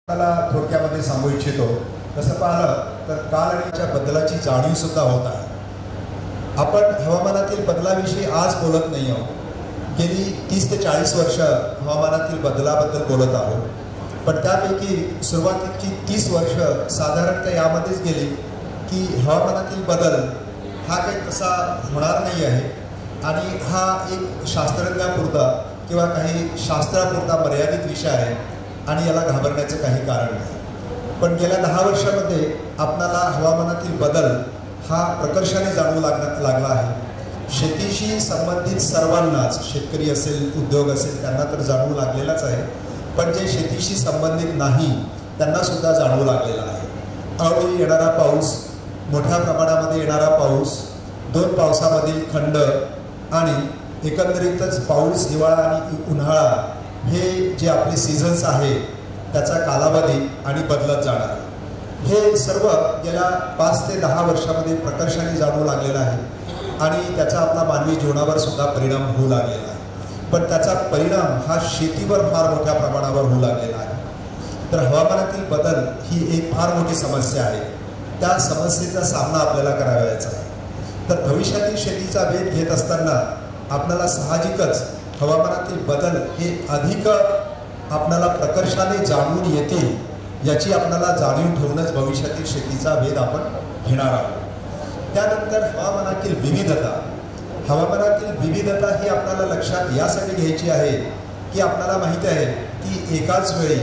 मला थोडक्यामध्ये सांगू इच्छितो. तसं पाहिलं तर काल आणि त्या बदलाची जाणीव सुद्धा होत आहे. आपण हवामानातील बदलाविषयी आज बोलत नाही आहोत. गेली 30 ते 40 वर्ष हवामानातील बदलाबद्दल बोलत आहोत. पण त्यापैकी सुरुवातीची 30 वर्ष साधारणतः यामध्येच गेली की हवामानातील बदल हा काही तसा होणार नाही आहे आणि हा एक शास्त्रज्ञापुरता किंवा काही शास्त्रापुरता मर्यादित विषय आहे आणि याला घाबरण्याचं काही कारण नाही. पण गेल्या 10 वर्षामध्ये आपणाला हवामानातील बदल हा प्रकर्षाने जाणवू लागला आहे. शेतीशी संबंधित सर्वांनाच, शेतकरी असेल, उद्योग असेल, त्यांना तर जाणवू लागलेलाच आहे. पण जे शेतीशी संबंधित नाही त्यांनासुद्धा जाणवू लागलेला आहे. अवेळी येणारा पाऊस, मोठ्या प्रमाणामध्ये येणारा पाऊस, 2 पावसामधील खंड आणि एकंदरीतच पाऊस, हिवाळा आणि उन्हाळा हे जे आपले सीझन्स आहे त्याचा कालावधी आणि बदलत जाणार हे सर्व गेल्या 5 ते 10 वर्षामध्ये प्रकर्षाने जाणवू लागलेला आहे आणि त्याचा आपला मानवी जीवनावर सुद्धा परिणाम होऊ लागलेला आहे. पण त्याचा परिणाम हा शेतीवर फार मोठ्या प्रमाणावर होऊ लागलेला आहे. तर हवामानातील बदल ही एक फार मोठी समस्या आहे. त्या समस्येचा सामना आपल्याला करावयाचा आहे. तर भविष्यातील शेतीचा वेध घेत असताना आपल्याला साहजिकच हवामानातील बदल हे अधिक आपल्याला प्रकर्षाने जाणून येतील याची आपल्याला जाणीव ठेवूनच भविष्यातील शेतीचा वेध आपण घेणार आहोत. त्यानंतर हवामानातील विविधता. हवामानातील विविधता ही आपल्याला लक्षात यासाठी घ्यायची आहे की आपल्याला माहिती आहे की एकाच वेळी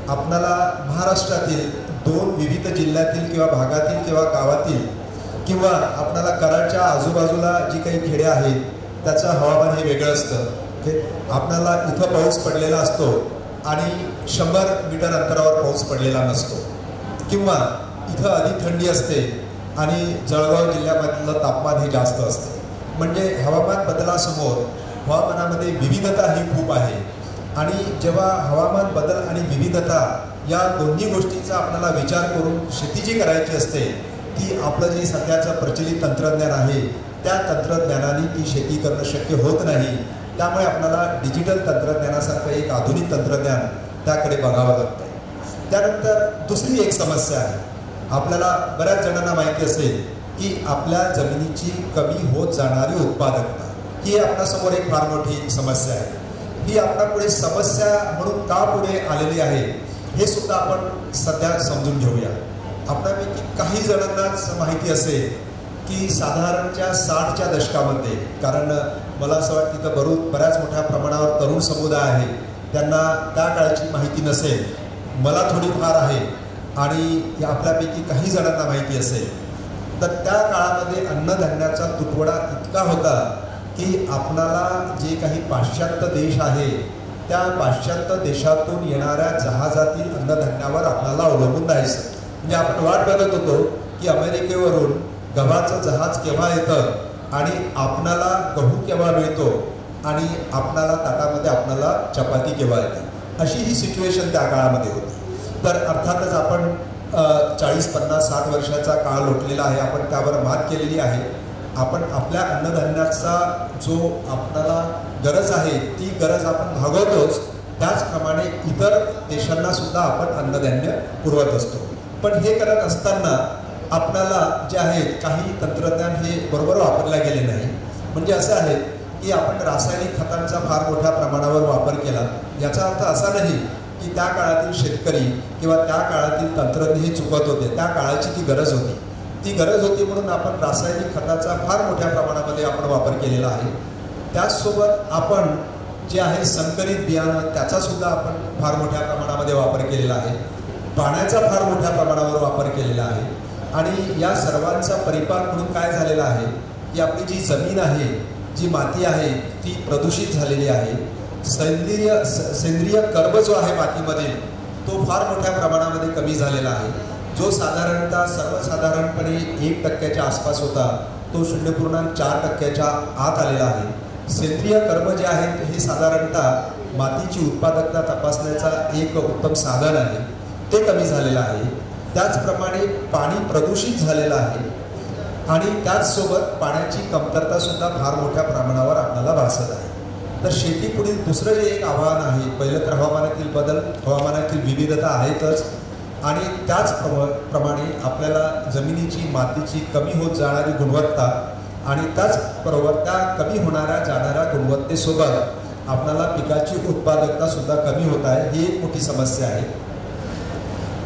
आपल्याला महाराष्ट्रातील 2 विविध जिल्ह्यातील किंवा भागातील किंवा गावातील किंवा आपल्याला कराडच्या आजूबाजूला जी काही खेडे आहेत त्याचं हवामान हे वेगळं असतं. आपल्याला इथं पाऊस पडलेला असतो आणि 100 मीटर अंतरावर पाऊस पडलेला नसतो किंवा इथं अधिक थंडी असते आणि जळगाव जिल्ह्यामधलं तापमान हे जास्त असते. म्हणजे हवामान बदलासमोर हवामानामध्ये विविधता ही खूप आहे आणि जेव्हा हवामान बदल आणि विविधता या दोन्ही गोष्टींचा आपल्याला विचार करून शेती जी करायची असते ती आपलं जे सध्याचं प्रचलित तंत्रज्ञान आहे त्या तंत्रज्ञानाने ती शेती करणं शक्य होत नाही. त्यामुळे आपल्याला डिजिटल तंत्रज्ञानासारखं एक आधुनिक तंत्रज्ञान त्याकडे बघावं लागतं. त्यानंतर दुसरी एक समस्या आहे. आपल्याला बऱ्याच जणांना माहिती असेल की आपल्या जमिनीची कमी होत जाणारी उत्पादकता ही आपल्यासमोर एक फार मोठी समस्या आहे. ही आपल्यापुढे समस्या म्हणून का पुढे आलेली आहे हे सुद्धा आपण सध्या समजून घेऊया. आपल्यापैकी काही जणांनाच माहिती असेल की साधारणच्या 60च्या दशकामध्ये, कारण मला असं वाटतं की बऱ्याच मोठ्या प्रमाणावर तरुण समुदाय आहे, त्यांना त्या काळची माहिती नसेल. मला थोडीफार आहे आणि आपल्यापैकी काही जणांना माहिती असेल. तर त्या काळामध्ये अन्नधान्याचा तुटवडा इतका होता की आपणाला जे काही पाश्चात्य देश आहे त्या पाश्चात्य देशातून येणाऱ्या जहाजातील अन्नधान्यावर आपल्याला अवलंबून राहायचं. म्हणजे आपण वाट बघत होतो की अमेरिकेवरून गव्हाचं जहाज केव्हा येतं आणि आपणाला गहू केव्हा मिळतो आणि आपणाला ताटामध्ये आपणाला चपाती केव्हा येते, अशी ही सिच्युएशन त्या काळामध्ये होती. तर अर्थातच आपण 40, 50, 60 वर्षाचा काळ लोटलेला आहे. आपण त्यावर मात केलेली आहे. आपण आपल्या अन्नधान्याचा जो आपल्याला गरज आहे ती गरज आपण भागवतोच. त्याचप्रमाणे इतर देशांना सुद्धा आपण अन्नधान्य पुरवत असतो. पण हे करत असताना आपल्याला जे आहे काही तंत्रज्ञान हे बरोबर वापरले गेले नाही. म्हणजे असं आहे की आपण रासायनिक खतांचा फार मोठ्या प्रमाणावर वापर केला. याचा अर्थ असा नाही की त्या काळातील शेतकरी किंवा त्या काळातील तंत्रज्ञ हे चुकत होते. त्या काळाची ती गरज होती. ती गरज होती म्हणून आपण रासायनिक खताचा फार मोठ्या प्रमाणामध्ये आपण वापर केलेला आहे. त्याचसोबत आपण जे आहे संकरित बियाणं त्याचासुद्धा आपण फार मोठ्या प्रमाणामध्ये वापर केलेला आहे. पाण्याचा फार मोठ्या प्रमाणावर वापर केलेला आहे. आणि या सर्वांचा परिपाक म्हणून काय झालेला आहे की आपली जी जमीन आहे, जी माती आहे ती प्रदूषित झालेली आहे. सेंद्रिय कर्ब जो आहे मातीमध्ये तो फार मोठ्या प्रमाणामध्ये कमी झालेला आहे. जो साधारणतः सर्वसाधारणपणे 1% आसपास होता तो 0.4% आत आलेला आहे. सेंद्रिय कर्ब जे आहेत हे साधारणतः मातीची उत्पादकता तपासण्याचा एक उत्तम साधन आहे, ते कमी झालेलं आहे. त्याचप्रमाणे पाणी प्रदूषित झालेलं आहे आणि त्याचसोबत पाण्याची कमतरतासुद्धा फार मोठ्या प्रमाणावर आपल्याला भासत आहे. तर शेतीपुढील दुसरं जे एक आव्हान आहे, पहिलं तर हवामानातील बदल, हवामानातील विविधता आहेतच, आणि त्याचप्रमाणे आपल्याला जमिनीची, मातीची कमी होत जाणारी गुणवत्ता आणि त्याचबरोबर त्या कमी होणाऱ्या जाणाऱ्या गुणवत्तेसोबत आपल्याला पिकाची उत्पादकता सुद्धा कमी होत आहे, ही एक मोठी समस्या आहे.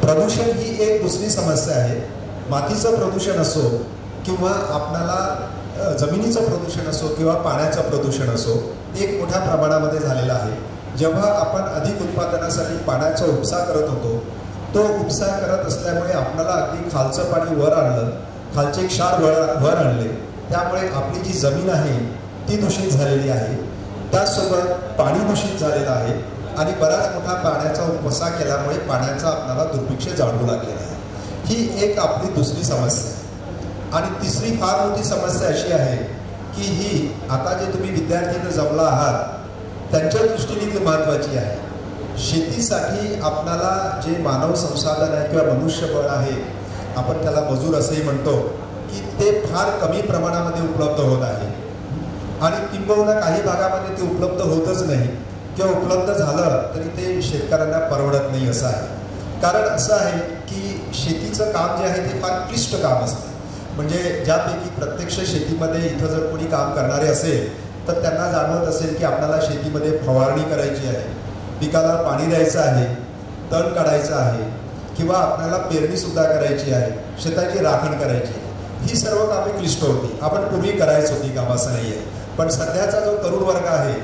प्रदूषण ही एक दुसरी समस्या आहे. मातीचं प्रदूषण असो किंवा आपल्याला जमिनीचं प्रदूषण असो किंवा पाण्याचं प्रदूषण असो, एक मोठ्या प्रमाणामध्ये झालेलं आहे. जेव्हा आपण अधिक उत्पादनासाठी पाण्याचा उपसा करत होतो, तो उपसा करत असल्यामुळे आपल्याला अगदी खालचं पाणी वर आणलं, खालचे क्षार वर आणले, त्यामुळे आपली जी जमीन आहे ती दूषित झालेली आहे. त्याचसोबत पाणी दूषित झालेलं आहे आणि बराच मोठा पाण्याचा उपसा केल्यामुळे पाण्याचा आपल्याला दुर्भिक्ष जाणवू लागलेला आहे. ही एक आपली दुसरी समस्या आहे. आणि तिसरी फार मोठी समस्या अशी आहे की ही आता जे तुम्ही विद्यार्थींना जमला आहात त्यांच्या दृष्टीने ती महत्त्वाची आहे. शेतीसाठी आपल्याला जे मानव संसाधन आहे किंवा मनुष्यबळ आहे, आपण त्याला मजूर असंही म्हणतो, की ते फार कमी प्रमाणामध्ये उपलब्ध होत आहे आणि किंबहुना काही भागामध्ये ते उपलब्ध होतच नाही किंवा उपलब्ध झालं तरी ते शेतकऱ्यांना परवडत नाही असं आहे. कारण असं आहे की शेतीचं काम जे आहे ते फार क्लिष्ट काम असतं. म्हणजे ज्यापैकी प्रत्यक्ष शेतीमध्ये इथं जर कोणी काम करणारे असेल तर त्यांना जाणवत असेल की आपल्याला शेतीमध्ये फवारणी करायची आहे, पिकाला पाणी द्यायचं आहे, तण काढायचं आहे किंवा आपल्याला पेरणीसुद्धा करायची आहे, शेताची राखण करायची आहे. ही सर्व कामे क्लिष्ट होती. आपण पूर्वी करायच होती काम, असं नाही आहे. पण सध्याचा जो तरुण वर्ग आहे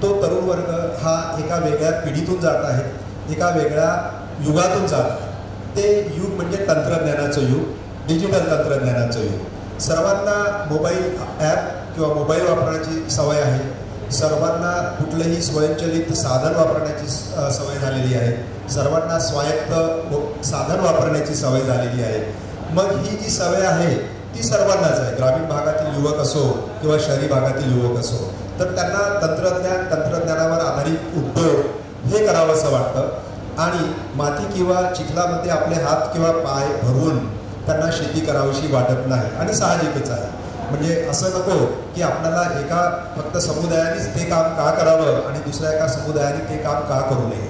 तो तरुण वर्ग हा एका वेगळ्या पिढीतून जात आहे, एका वेगळ्या युगातून जात आहे. ते युग म्हणजे तंत्रज्ञानाचं युग, डिजिटल तंत्रज्ञानाचं युग. सर्वांना मोबाईल ॲप किंवा मोबाईल वापरण्याची सवय आहे. सर्वांना कुठलंही स्वयंचलित साधन वापरण्याची सवय झालेली आहे. सर्वांना स्वायत्त साधन वापरण्याची सवय झालेली आहे. मग ही जी सवय आहे ती सर्वांनाच आहे, ग्रामीण भागातील युवक असो किंवा शहरी भागातील युवक असो. तर त्यांना तंत्रज्ञानावर आधारित उद्योग हे करावंसं वाटतं आणि माती किंवा चिखलामध्ये आपले हात किंवा पाय भरून त्यांना शेती करावीशी वाटत नाही. आणि साहजिकच आहे. म्हणजे असं नको की आपल्याला एका फक्त समुदायानेच ते काम का करावं आणि दुसऱ्या एका समुदायाने ते काम का करू नये.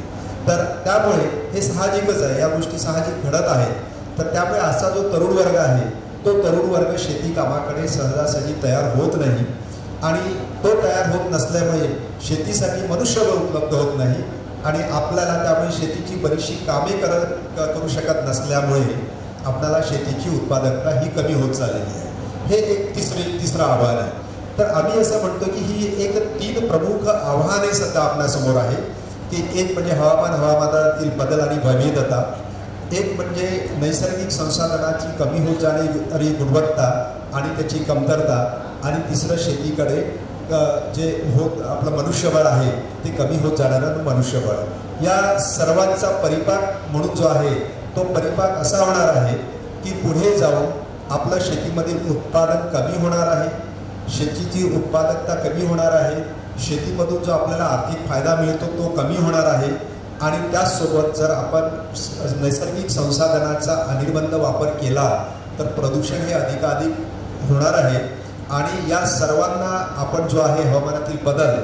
तर त्यामुळे हे साहजिकच आहे, या गोष्टी साहजिक घडत आहेत. तर त्यामुळे असा जो तरुण वर्ग आहे तो तरुण वर्ग शेती कामाकडे सहजासहजी तयार होत नाही आणि तो तयार होत नसल्यामुळे शेतीसाठी मनुष्यबळ उपलब्ध होत नाही आणि आपल्याला त्यामुळे शेतीची बरीचशी कामे करू शकत नसल्यामुळे आपल्याला शेतीची उत्पादकता ही कमी होत चाललेली आहे. हे एक तिसरं आव्हान आहे. तर आम्ही असं म्हणतो की ही एक 3 प्रमुख आव्हाने सध्या आपल्यासमोर आहे की एक म्हणजे हवामानातील बदल आणि वैविधता, एक म्हणजे नैसर्गिक संसाधनाची कमी होत जाणारी गुणवत्ता आणि त्याची कमतरता, आणि तिसरं शेतीकडे जे आपलं मनुष्यबळ आहे ते कमी होत जाणारं मनुष्यबळ. या सर्वांचा परिपाक म्हणून जो आहे तो परिपाक असा होणार आहे की पुढे जाऊन आपलं शेतीमधील उत्पादन कमी होणार आहे, शेतीची उत्पादकता कमी होणार आहे, शेतीमधून जो आपल्याला आर्थिक फायदा मिळतो तो कमी होणार आहे आणि त्याचसोबत जर आपण नैसर्गिक संसाधनाचा अनिर्बंध वापर केला तर प्रदूषण हे अधिकाधिक होणार आहे आणि या सर्वांना आपण जो आहे हवामानातील बदल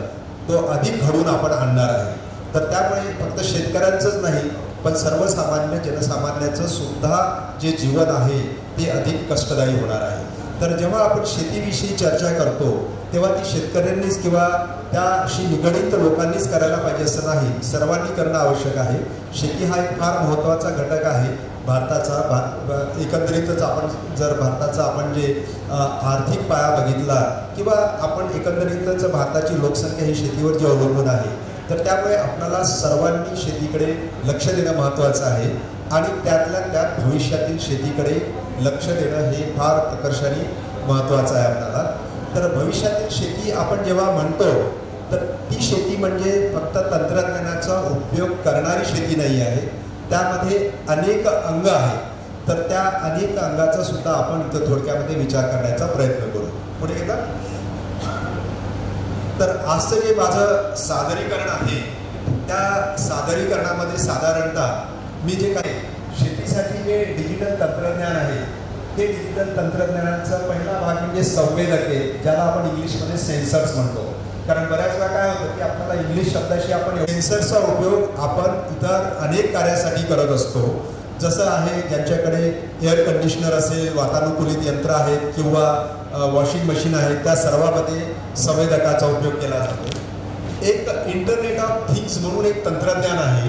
तो अधिक घडवून आपण आणणार आहे. तर त्यामुळे फक्त शेतकऱ्यांचंच नाही पण सर्वसामान्य जनसामान्याचं सुद्धा जे जीवन आहे ते अधिक कष्टदायी होणार आहे. तर जेव्हा आपण शेतीविषयी चर्चा करतो तेव्हा ती शेतकऱ्यांनीच किंवा त्याशी निगडीत लोकांनीच करायला पाहिजे असं नाही, सर्वांनी करणं आवश्यक आहे. शेती हा एक फार महत्त्वाचा घटक आहे भारताचा. एकंदरीतच आपण जे आर्थिक पाया बघितला किंवा आपण एकंदरीतच भारताची लोकसंख्या ही शेतीवर जी अवलंबून आहे, तर त्यामुळे आपल्याला सर्वांनी शेतीकडे लक्ष देणं महत्त्वाचं आहे आणि त्यातल्या त्यात भविष्यातील शेतीकडे लक्ष देणं हे फार प्रकर्षाने महत्त्वाचं आहे आपल्याला. तर भविष्यातील शेती आपण जेव्हा म्हणतो तर ती शेती म्हणजे फक्त तंत्रज्ञानाचा उपयोग करणारी शेती नाही आहे, त्यामध्ये अनेक अंग आहेत. तर त्या अनेक अंगाचा सुद्धा आपण इथं थोडक्यामध्ये विचार करण्याचा प्रयत्न करू. पुढे गेला तर आजचं जे माझं सादरीकरण आहे त्या सादरीकरणामध्ये साधारणतः मी जे काही शेतीसाठी जे डिजिटल तंत्रज्ञान आहे ते डिजिटल तंत्रज्ञानाचा पहिला भाग म्हणजे संवेदके, ज्याला आपण इंग्लिशमध्ये सेन्सर्स म्हणतो. कारण बऱ्याच वेळा काय होतं की आपल्याला इंग्लिश शब्दाशी आपण सेन्सरचा उपयोग आपण इतर अनेक कार्यासाठी करत असतो. जसं आहे ज्यांच्याकडे एअर कंडिशनर असेल, वातानुकूलित यंत्र आहेत किंवा वॉशिंग मशीन आहेत, त्या सर्वांमध्ये संवेदकाचा उपयोग केला जातो. एक इंटरनेट ऑफ थिंग्स म्हणून एक तंत्रज्ञान आहे.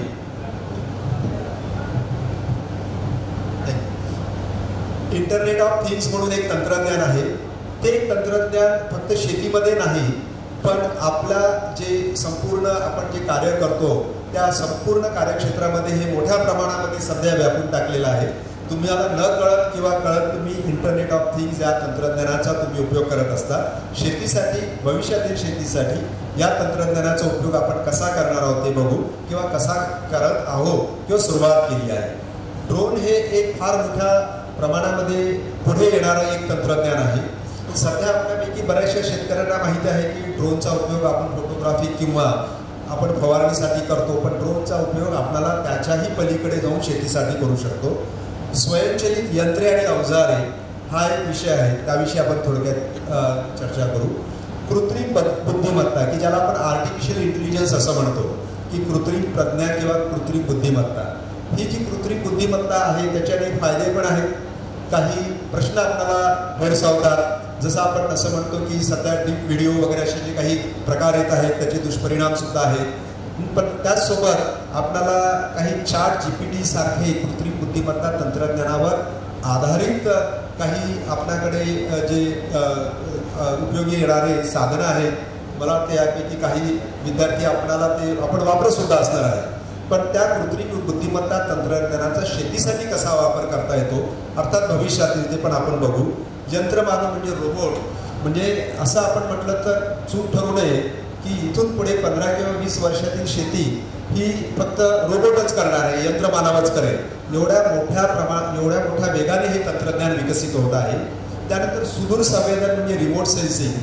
इंटरनेट ऑफ थिंग्स म्हणून एक तंत्रज्ञान आहे. ते तंत्रज्ञान फक्त शेतीमध्ये नाही, पण आपल्या जे संपूर्ण आपण जे कार्य करतो त्या संपूर्ण कार्यक्षेत्रामध्ये हे मोठ्या प्रमाणामध्ये सध्या व्यापून टाकलेलं आहे. तुम्हाला न कळत किंवा कळत तुम्ही इंटरनेट ऑफ थिंग्स या तंत्रज्ञानाचा तुम्ही उपयोग करत असता. शेतीसाठी, भविष्यातील शेतीसाठी या तंत्रज्ञानाचा उपयोग आपण कसा करणार आहोत ते बघू, किंवा कसा करत आहोत किंवा सुरुवात केली आहे. ड्रोन हे एक फार मोठ्या प्रमाणामध्ये पुढे येणारं एक तंत्रज्ञान आहे. सध्या आपल्यापैकी बऱ्याचशा शेतकऱ्यांना माहिती आहे की ड्रोनचा उपयोग आपण फोटोग्राफी किंवा आपण फवारणीसाठी करतो, पण ड्रोनचा उपयोग आपल्याला त्याच्याही पलीकडे जाऊन शेतीसाठी करू शकतो. स्वयंचलित यंत्रे आणि अवजारे हा एक विषय आहे, त्याविषयी आपण थोडक्यात चर्चा करू. कृत्रिम बुद्धिमत्ता, की ज्याला आपण आर्टिफिशियल इंटेलिजन्स असं म्हणतो, की कृत्रिम प्रज्ञा किंवा कृत्रिम बुद्धिमत्ता. ही जी कृत्रिम बुद्धिमत्ता आहे त्याच्याने फायदे पण आहेत, काही प्रश्न आपल्याला भेडसावतात. जसं आपण असं म्हणतो की सध्या डीप व्हिडिओ वगैरे असे जे काही प्रकार येत आहेत त्याचे दुष्परिणाम सुद्धा आहेत. पण त्याचसोबत आपल्याला काही ChatGPT सारखे कृत्रिम बुद्धिमत्ता तंत्रज्ञानावर आधारित काही आपल्याकडे जे उपयोगी येणारे साधनं आहेत. मला वाटतं यापैकी काही विद्यार्थी आपल्याला ते आपण वापरत सुद्धा असणार आहे. पण त्या कृत्रिम बुद्धिमत्ता तंत्रज्ञानाचा शेतीसाठी कसा वापर करता येतो, अर्थात भविष्यातील ते पण आपण बघू. यंत्रमानव म्हणजे रोबोट, म्हणजे असं आपण म्हटलं तर चूक ठरू नये की इथून पुढे 15 किंवा 20 वर्षातील शेती ही फक्त रोबोटच करणार आहे, यंत्रमानवच करेल. एवढ्या मोठ्या वेगाने हे तंत्रज्ञान विकसित होत आहे. त्यानंतर सुदूर संवेदन म्हणजे रिमोट सेन्सिंग,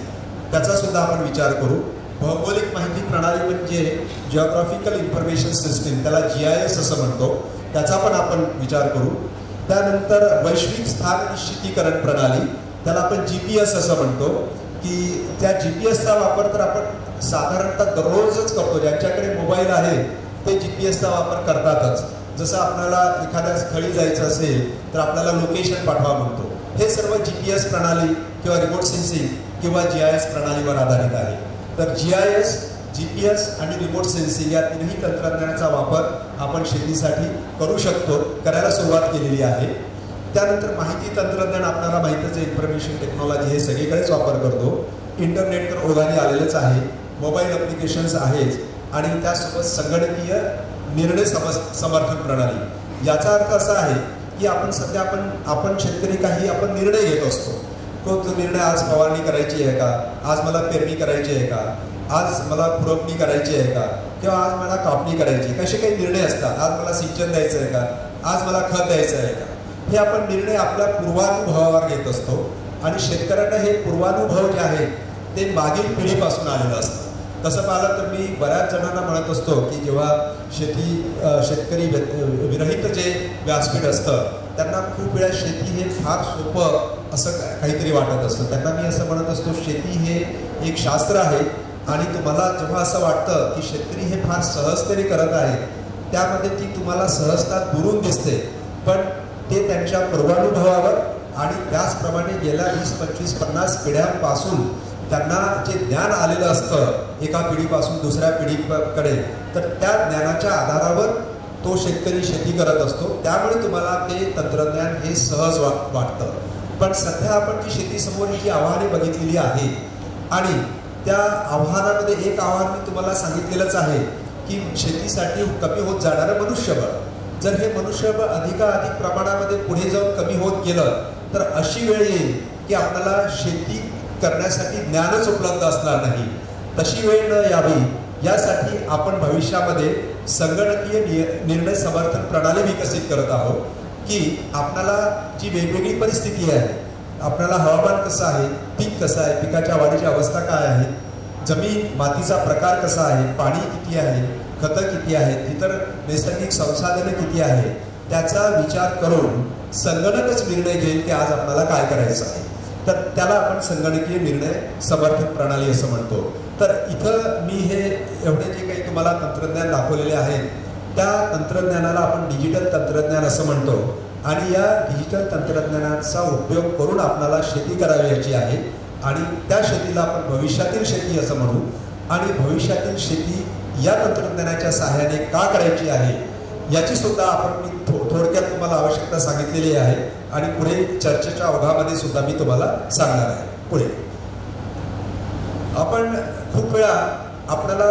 त्याचा सुद्धा आपण विचार करू. भौगोलिक माहिती प्रणाली म्हणजे जिओग्राफिकल इन्फॉर्मेशन सिस्टीम, त्याला GIS असं म्हणतो, त्याचा पण आपण विचार करू. त्यानंतर वैश्विक स्थान निश्चितीकरण प्रणाली, त्याला आपण GPS असं म्हणतो, की त्या GPSचा वापर तर आपण साधारणतः दररोजच करतो. ज्यांच्याकडे मोबाईल आहे ते GPSचा वापर करतातच. जसं आपल्याला एखाद्या स्थळी जायचं असेल तर आपल्याला लोकेशन पाठवा म्हणतो. हे सर्व GPS प्रणाली किंवा रिमोट सेन्सिंग किंवा GIS प्रणालीवर आधारित आहे. तर GIS, GPS आणि रिमोट सेन्सिंग या तिन्ही तंत्रज्ञानाचा वापर आपण शेतीसाठी करू शकतो, करायला सुरुवात केलेली आहे. त्यानंतर माहिती तंत्रज्ञान आपल्याला माहितीच आहे, इन्फॉर्मेशन टेक्नॉलॉजी हे सगळीकडेच वापर करतो. इंटरनेट तर ओघाने आलेलंच आहे, मोबाईल ॲप्लिकेशन्स आहेच, आणि त्यासोबत संगणकीय निर्णय समर्थन प्रणाली. याचा अर्थ असा आहे की आपण सध्या आपण शेतकरी काही आपण निर्णय घेत असतो. तो निर्णय आज फवारणी करायची आहे का, आज मला पेरणी करायची आहे का, आज मला खुरपणी करायची आहे का, किंवा आज मला कापणी करायची आहे, कसे काही निर्णय असतात. आज मला सिंचन द्यायचं आहे का, आज मला खत द्यायचं आहे का, हे आपण निर्णय आपल्या पूर्वानुभवावर घेत असतो. आणि शेतकऱ्यांना हे पूर्वानुभव जे आहेत ते मागील पिढीपासून आलेलं असतं. तसं पाहिलं तर मी बऱ्याच जणांना म्हणत असतो की जेव्हा शेतकरी विरहित जे व्यासपीठ असतं त्यांना खूप वेळा शेती हे फार सोपं असं काहीतरी वाटत असतं. त्यांना मी असं म्हणत असतो, शेती हे एक शास्त्र आहे, आणि तुम्हाला जेव्हा असं वाटतं की शेतकरी हे फार सहजतेने करत आहे, त्यामध्ये ती तुम्हाला सहजता दुरून दिसते, पण ते त्यांच्या पूर्वानुभवावर आणि त्याचप्रमाणे गेल्या 20, 25, 50 पिढ्यांपासून त्यांना जे ज्ञान आलेलं असतं एका पिढीपासून दुसऱ्या पिढीकडे, तर त्या ज्ञानाच्या आधारावर तो शेतकरी शेती करत असतो. त्यामुळे तुम्हाला ते तंत्रज्ञान हे सहज वाटतं. पण सध्या आपण जी शेतीसमोर जी आव्हाने बघितलेली आहे, आणि त्या आव्हानामध्ये एक आव्हान मी तुम्हाला सांगितलेलंच आहे की शेतीसाठी कमी होत जाणारं मनुष्यबळ. जर हे मनुष्यबळ अधिकाधिक प्रमाणामध्ये पुढे जाऊन कमी होत गेलं तर अशी वेळ येईल की आपल्याला शेती करण्यासाठी ज्ञानच उपलब्ध असणार नाही. तशी वेळ न यावी यासाठी आपण भविष्यामध्ये संगणकीय निर्णय समर्थन प्रणाली विकसित करत आहोत, की आपल्याला जी वेगवेगळी परिस्थिती आहे, आपल्याला हवामान कसं आहे, पीक कसं आहे, पिकाच्या वाढीची अवस्था काय आहे, जमीन मातीचा प्रकार कसा आहे, पाणी किती आहे, खतं किती आहेत, इतर नैसर्गिक संसाधने किती आहेत, त्याचा विचार करून संगणकच निर्णय घेईल की आज आपल्याला काय करायचं आहे. तर त्याला आपण संगणकीय निर्णय समर्थन प्रणाली असं म्हणतो. तर इथं मी हे एवढे जे काही तुम्हाला तंत्रज्ञान दाखवलेले आहेत त्या तंत्रज्ञानाला आपण डिजिटल तंत्रज्ञान असं म्हणतो आणि या डिजिटल तंत्रज्ञानाचा उपयोग करून आपल्याला शेती करायची आहे आणि त्या शेतीला आपण भविष्यातील शेती असं म्हणू आणि भविष्यातील शेती या तंत्रज्ञानाच्या सहाय्याने का करायची आहे याची सुद्धा आपण मी थोडक्यात तुम्हाला आवश्यकता सांगितलेली आहे आणि पुढे चर्चेच्या ओघामध्ये सुद्धा मी तुम्हाला सांगणार आहे. पुढे आपण खूप वेळा आपल्याला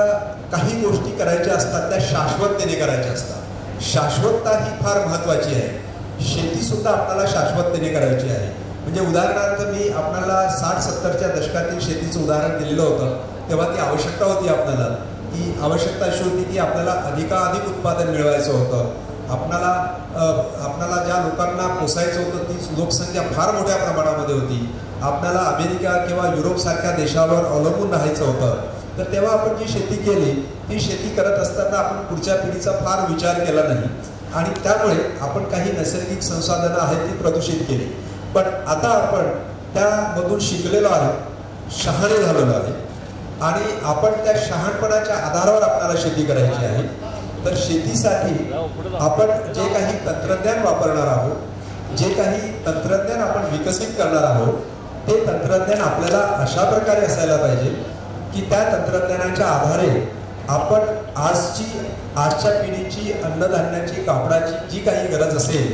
काही गोष्टी करायच्या असतात त्या शाश्वततेने करायच्या असतात. शाश्वतता ही फार महत्त्वाची आहे. शेती सुद्धा आपल्याला शाश्वततेने करायची आहे. म्हणजे उदाहरणार्थ मी आपल्याला 60-70च्या दशकातील शेतीचं उदाहरण दिलेलं होतं. तेव्हा ती आवश्यकता होती आपल्याला. ती आवश्यकता अशी होती की आपल्याला अधिकाधिक उत्पादन मिळवायचं होतं. आपल्याला ज्या लोकांना पोसायचं होतं ती लोकसंख्या फार मोठ्या प्रमाणामध्ये होती. आपल्याला अमेरिका किंवा युरोपसारख्या देशावर अवलंबून राहायचं होतं. तर तेव्हा आपण जी शेती केली ती शेती करत असताना आपण पुढच्या पिढीचा फार विचार केला नाही आणि त्यामुळे आपण काही नैसर्गिक संसाधनं आहेत ती प्रदूषित केली. पण आता आपण त्यामधून शिकलेलो आहे, शहाणे झालेलो आहे आणि आपण त्या शहाणपणाच्या आधारावर आपल्याला शेती करायची आहे. तर शेतीसाठी आपण जे काही तंत्रज्ञान वापरणार आहोत, जे काही तंत्रज्ञान आपण विकसित करणार आहोत ते तंत्रज्ञान आपल्याला अशा प्रकारे असायला पाहिजे की त्या तंत्रज्ञानाच्या आधारे आपण आजच्या पिढीची अन्नधान्याची कापडाची जी काही गरज असेल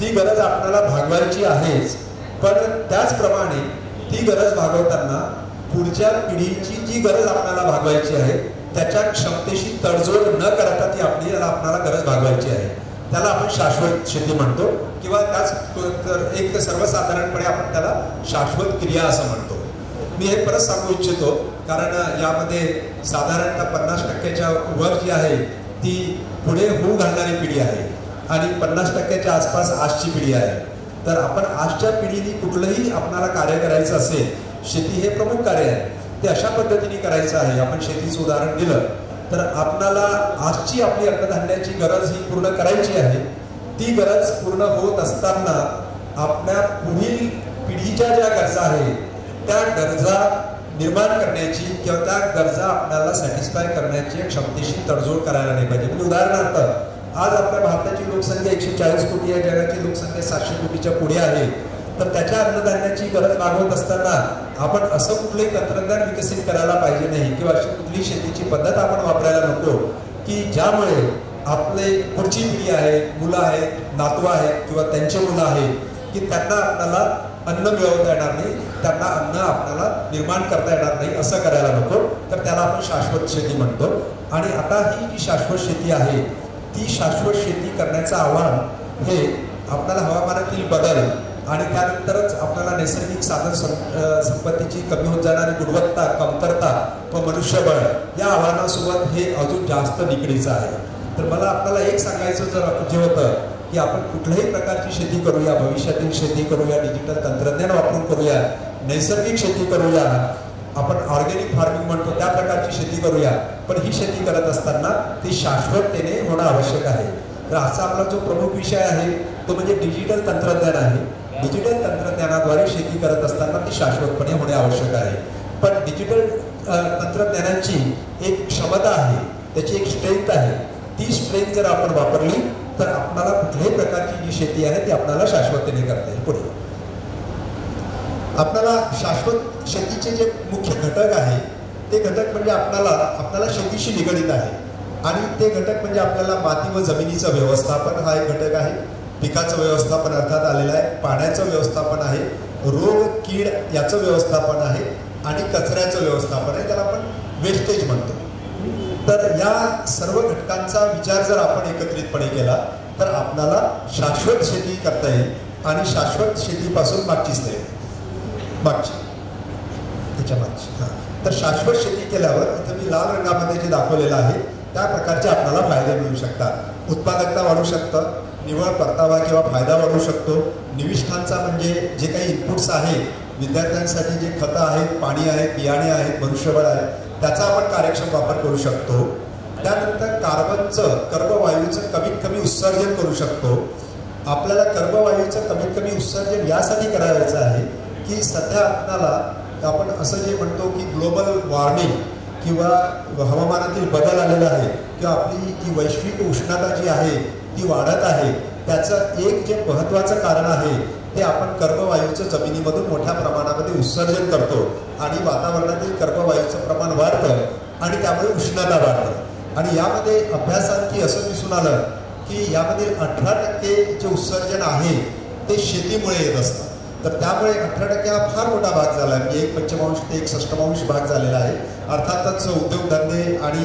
ती गरज आपल्याला भागवायची आहेच. पण त्याचप्रमाणे ती गरज भागवताना पुढच्या पिढीची जी गरज आपल्याला भागवायची आहे त्याच्या क्षमतेशी तडजोड न करता ती आपल्याला गरज भागवायची आहे. त्याला आपण शाश्वत शेती म्हणतो किंवा त्याच एक सर्वसाधारणपणे आपण त्याला शाश्वत क्रिया असं म्हणतो. मी हे परत सांगू इच्छितो कारण यामध्ये साधारणतः 50%च्या वर जी आहे ती पुढे होऊ घालणारी पिढी आहे आणि 50%च्या आसपास आजची पिढी आहे. तर आपण आजच्या पिढीने कुठलंही आपल्याला कार्य करायचं असेल, शेती हे प्रमुख कार्य आहे, ते अशा पद्धतीने करायचं आहे. आपण शेतीचं उदाहरण दिलं तर आपल्याला आजची आपली अन्नधान्याची गरज ही पूर्ण करायची आहे. ती गरज पूर्ण होत असताना आपल्या पुढील पिढीच्या ज्या गरजा आहेत त्या गरजा निर्माण करण्याची किंवा त्या गरजा आपल्याला सॅटिस्फाय करण्याची क्षमतेशी तडजोड करायला नाही पाहिजे. म्हणजे उदाहरणार्थ आज आपल्या भारताची लोकसंख्या 140 कोटी आहे, जगाची लोकसंख्या 700 कोटीच्या पुढे आहे. तर त्याच्या अन्नधान्याची गरज भागवत असताना आपण असं कुठलंही तंत्रज्ञान विकसित करायला पाहिजे नाही किंवा अशी कुठली शेतीची पद्धत आपण वापरायला नको की ज्यामुळे आपले पुढची पिढी आहे, मुलं आहेत, नातू आहेत किंवा त्यांचे मुलं आहेत की त्यांना आपल्याला अन्न मिळवता येणार नाही, त्यांना अन्न आपल्याला निर्माण करता येणार नाही. असं करायला नको. तर त्याला आपण शाश्वत शेती म्हणतो. आणि आता ही जी शाश्वत शेती आहे ती शाश्वत शेती करण्याचं आव्हान हे आपल्याला हवामानातील बदल आणि त्यानंतरच आपल्याला नैसर्गिक साधन संपत्तीची कमी होत जाणारी गुणवत्ता, कमतरता व मनुष्यबळ या आव्हानासोबत हे अजून जास्त निगडीचं आहे. तर मला आपल्याला एक सांगायचं जे होतं की आपण कुठल्याही प्रकारची शेती करूया, भविष्यातील शेती करूया, डिजिटल तंत्रज्ञान वापरून करूया, नैसर्गिक शेती करूया, आपण ऑर्गॅनिक फार्मिंग म्हणतो त्या प्रकारची शेती करूया. पण ही शेती करत असताना ती शाश्वततेने होणं आवश्यक आहे. तर असा आपला जो प्रमुख विषय आहे तो म्हणजे डिजिटल तंत्रज्ञान आहे. डिजिटल तंत्रज्ञानाद्वारे शेती करत असताना ती शाश्वतपणे होणे आवश्यक आहे. पण डिजिटल तंत्रज्ञानाची एक क्षमता आहे, त्याची एक स्ट्रेंथ आहे. ती स्ट्रेंथ जर आपण वापरली तर आपल्याला कुठल्याही प्रकारची जी शेती आहे ती आपल्याला शाश्वततेने करता येईल. पुढे आपल्याला शाश्वत शेतीचे जे मुख्य घटक आहे ते घटक म्हणजे आपल्याला शेतीशी निगडीत आहे आणि ते घटक म्हणजे आपल्याला माती व जमिनीचं व्यवस्थापन हा एक घटक आहे. पिकाचं व्यवस्थापन अर्थात आलेलं आहे, पाण्याचं व्यवस्थापन आहे, रोग कीड याचं व्यवस्थापन आहे आणि कचऱ्याचं व्यवस्थापन आहे, त्याला आपण वेस्टेज म्हणतो. तर या सर्व घटकांचा विचार जर आपण एकत्रितपणे केला तर आपल्याला शाश्वत शेती करता येईल. आणि शाश्वत शेतीपासून मागची तर शाश्वत शेती केल्यावर इथं मी लाल रंगामध्ये जे दाखवलेलं आहे त्या प्रकारचे आपल्याला फायदे मिळू शकतात. उत्पादकता वाढू शकतं, निव्वळ परतावा किंवा फायदा वाढू शकतो. निविष्ठांचा म्हणजे जे काही इनपुट्स आहेत, विद्यार्थ्यांसाठी जे खतं आहेत, पाणी आहेत, बियाणे आहेत, मनुष्यबळ आहे, त्याचा आपण कार्यक्षम वापर करू शकतो. त्यानंतर कर्बवायूचं कमीत कमी उत्सर्जन करू शकतो. आपल्याला कर्बवायूचं कमीत कमी उत्सर्जन यासाठी करायचं आहे की सध्या आपल्याला आपण असं जे म्हणतो की ग्लोबल वॉर्मिंग किंवा हवामानातील बदल आलेला आहे किंवा आपली जी वैश्विक उष्णता जी आहे ती वाढत आहे, त्याचं एक जे महत्त्वाचं कारण आहे ते आपण कर्बवायूचं जमिनीमधून मोठ्या प्रमाणामध्ये उत्सर्जन करतो आणि वातावरणातील कर्बवायूचं प्रमाण वाढतं आणि त्यामुळे उष्णता वाढतं. आणि यामध्ये अभ्यासांती असं दिसून आलं की यामधील 18% जे उत्सर्जन आहे ते शेतीमुळे येत असतं. तर त्यामुळे 18% हा फार मोठा भाग झाला आहे, म्हणजे 1/5 ते 1/6 भाग झालेला आहे. अर्थातच उद्योगधंदे आणि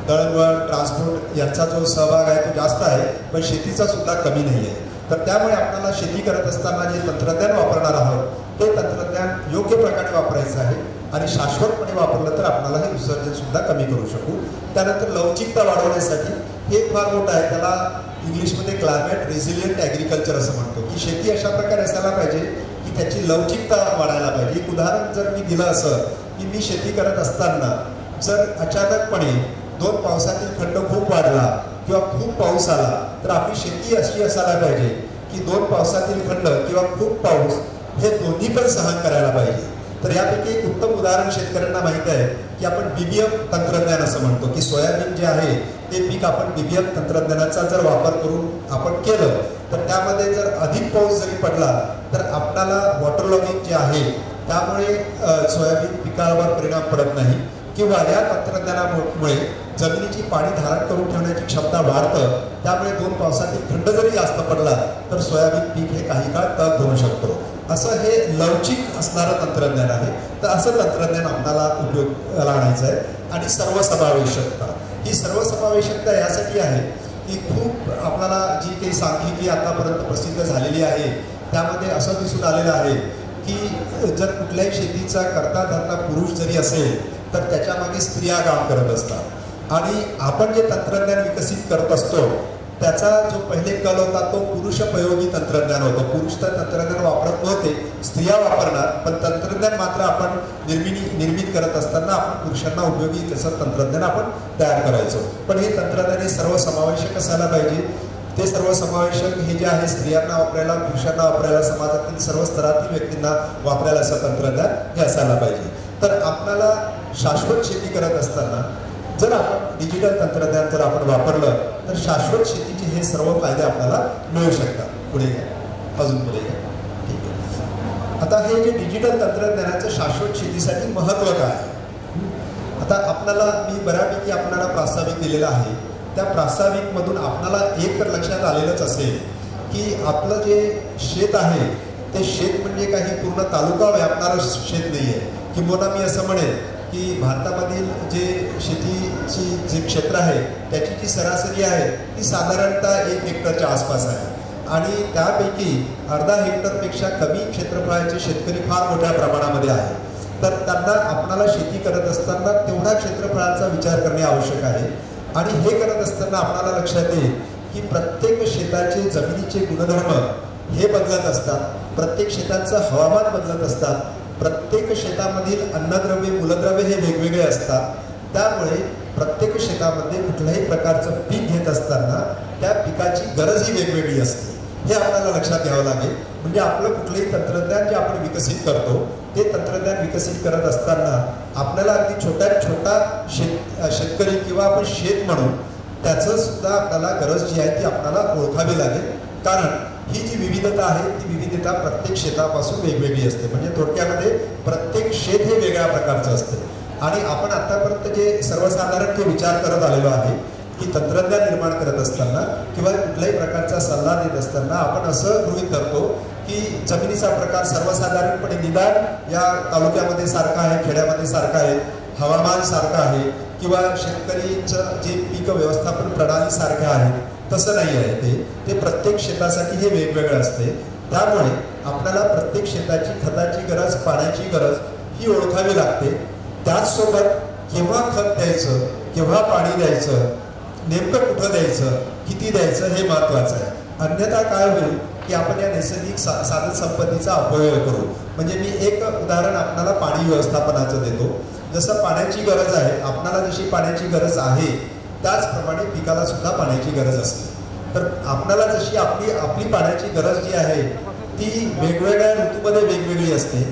दळणवळण ट्रान्सपोर्ट यांचा जो सहभाग आहे तो जास्त आहे, पण शेतीचा सुद्धा कमी नाही आहे. तर त्यामुळे आपल्याला शेती करत असताना जे तंत्रज्ञान वापरणार आहोत ते तंत्रज्ञान योग्य प्रकारे वापरायचं आहे आणि शाश्वतपणे वापरलं तर आपल्याला हे उत्सर्जन सुद्धा कमी करू शकू. त्यानंतर लवचिकता वाढवण्यासाठी हे फार मोठं आहे, त्याला इंग्लिशमध्ये क्लायमेट रेझिलियंट ॲग्रिकल्चर असं म्हणतो की शेती अशा प्रकारे असायला पाहिजे की त्याची लवचिकता वाढायला पाहिजे. एक उदाहरण जर मी दिलं असं की मी शेती करत असताना जर अचानकपणे 2 पावसातील खंड खूप वाढला किंवा खूप पाऊस आला तर आपली शेती अशी असायला पाहिजे की 2 पावसातील खंड किंवा खूप पाऊस हे दोन्ही पण सहन करायला पाहिजे. तर यापैकी एक उत्तम उदाहरण शेतकऱ्यांना माहीत आहे की आपण BBM तंत्रज्ञान असं म्हणतो की सोयाबीन जे आहे ते पीक आपण BBM तंत्रज्ञानाचा जर वापर करून आपण केलं तर त्यामध्ये जर अधिक पाऊस जरी पडला तर आपल्याला वॉटर लॉगिंग जे आहे त्यामुळे सोयाबीन पिकावर परिणाम पडत नाही किंवा या तंत्रज्ञानामुळे जमिनीची पाणी धारण करून ठेवण्याची क्षमता वाढतं. त्यामुळे 2 पावसातील खंड जरी जास्त पडला तर सोयाबीन पीक हे काही काळ तग धरू शकतो. असं हे लवचिक असणारं तंत्रज्ञान आहे. तर असं तंत्रज्ञान आपल्याला उपयोगाला आणायचं आहे. आणि सर्वसमावेशकता, ही सर्वसमावेशकता यासाठी आहे की खूप आपल्याला जी काही सांख्यिकी आतापर्यंत प्रसिद्ध झालेली आहे त्यामध्ये असं दिसून आलेलं आहे की जर कुठल्याही शेतीचा करता धरता पुरुष जरी असेल तर त्याच्यामागे स्त्रिया काम करत असतात. आणि आपण जे तंत्रज्ञान विकसित करत असतो त्याचा जो पहिले कल होता तो पुरुषोपयोगी तंत्रज्ञान होतं. पुरुष तर तंत्रज्ञान वापरत नव्हते, स्त्रिया वापरणार, पण तंत्रज्ञान मात्र आपण निर्मित करत असताना आपण पुरुषांना उपयोगी तसं तंत्रज्ञान आपण तयार करायचो. पण हे तंत्रज्ञान हे सर्वसमावेशक असायला पाहिजे. ते सर्वसमावेशक हे जे आहे स्त्रियांना वापरायला, पुरुषांना वापरायला, समाजातील सर्व स्तरातील व्यक्तींना वापरायला असं तंत्रज्ञान हे असायला पाहिजे. तर आपल्याला शाश्वत शेती करत असताना जर आपण डिजिटल तंत्रज्ञान जर आपण वापरलं तर शाश्वत शेतीचे हे सर्व फायदे आपल्याला मिळू शकतात. पुढे घ्या, अजून पुढे घ्या. ठीक आहे. आता हे जे डिजिटल तंत्रज्ञानाचं शाश्वत शेतीसाठी महत्त्व काय आहे? आता आपल्याला मी बऱ्यापैकी आपल्याला प्रास्ताविक दिलेलं आहे. त्या प्रास्ताविकमधून आपल्याला एक तर लक्षात आलेलंच असेल की आपलं जे शेत आहे ते शेत म्हणजे काही पूर्ण तालुका व्यापणारं शेत नाही आहे. किंबहुना मी असं म्हणेन की भारतामधील जे शेतीची जे क्षेत्र आहे त्याची जी सरासरी आहे ती साधारणतः 1 हेक्टरच्या आसपास आहे. आणि त्यापैकी अर्धा हेक्टरपेक्षा कमी क्षेत्रफळाचे शेतकरी फार मोठ्या प्रमाणामध्ये आहे. तर त्यांना आपणाला शेती करत असताना तेवढा क्षेत्रफळाचा विचार करणे आवश्यक आहे. आणि हे करत असताना आपल्याला लक्षात येईल की प्रत्येक शेताचे जमिनीचे गुणधर्म हे बदलत असतात, प्रत्येक शेताचं हवामान बदलत असतात, प्रत्येक शेतामधील अन्नद्रव्य मूलद्रव्य हे वेगवेगळे असतात. त्यामुळे प्रत्येक शेतामध्ये कुठल्याही प्रकारचं पीक घेत असताना त्या पिकाची गरज ही वेगवेगळी असते. हे आपल्याला लक्षात घ्यावं लागेल. म्हणजे आपलं कुठलंही तंत्रज्ञान जे आपण विकसित करतो ते तंत्रज्ञान विकसित करत असताना आपल्याला अगदी छोटा शेतकरी किंवा आपण शेत म्हणून त्याचं सुद्धा आपल्याला गरज जी आहे ती आपल्याला ओळखावी लागेल. कारण ही जी विविधता आहे ती विविधता प्रत्येक शेतापासून वेगवेगळी असते. म्हणजे थोडक्यामध्ये प्रत्येक शेत हे वेगळ्या प्रकारचं असते. आणि आपण आतापर्यंत जे सर्वसाधारण जे विचार करत आलेलो आहे की तंत्रज्ञान निर्माण करत असताना किंवा कुठल्याही प्रकारचा सल्ला देत असताना आपण असं गृहीत धरतो की जमिनीचा प्रकार सर्वसाधारणपणे निदान या तालुक्यामध्ये सारखा आहे, खेड्यामध्ये सारखा आहे, हवामान सारखं आहे किंवा शेतकरीचं जे पीक व्यवस्थापन प्रणाली सारख्या आहेत, तसं नाही आहे. ते प्रत्येक शेतासाठी हे वेगवेगळं असते. त्यामुळे आपल्याला प्रत्येक शेताची खताची गरज, पाण्याची गरज ही ओळखावी लागते. त्याचसोबत केव्हा खत द्यायचं, केव्हा पाणी द्यायचं, नेमकं कुठं द्यायचं, किती द्यायचं हे महत्त्वाचं आहे. अन्यथा काय होईल की आपण या नैसर्गिक साधन संपत्तीचा अपव्यय करू. म्हणजे मी एक उदाहरण आपल्याला पाणी व्यवस्थापनाचं देतो. जसं पाण्याची गरज आहे, आपल्याला जशी पाण्याची गरज आहे त्याचप्रमाणे पिकाला सुद्धा पाण्याची गरज असते. तर आपल्याला जशी आपली पाण्याची गरज जी आहे ती वेगवेगळ्या ऋतूमध्ये वेगवेगळी असते.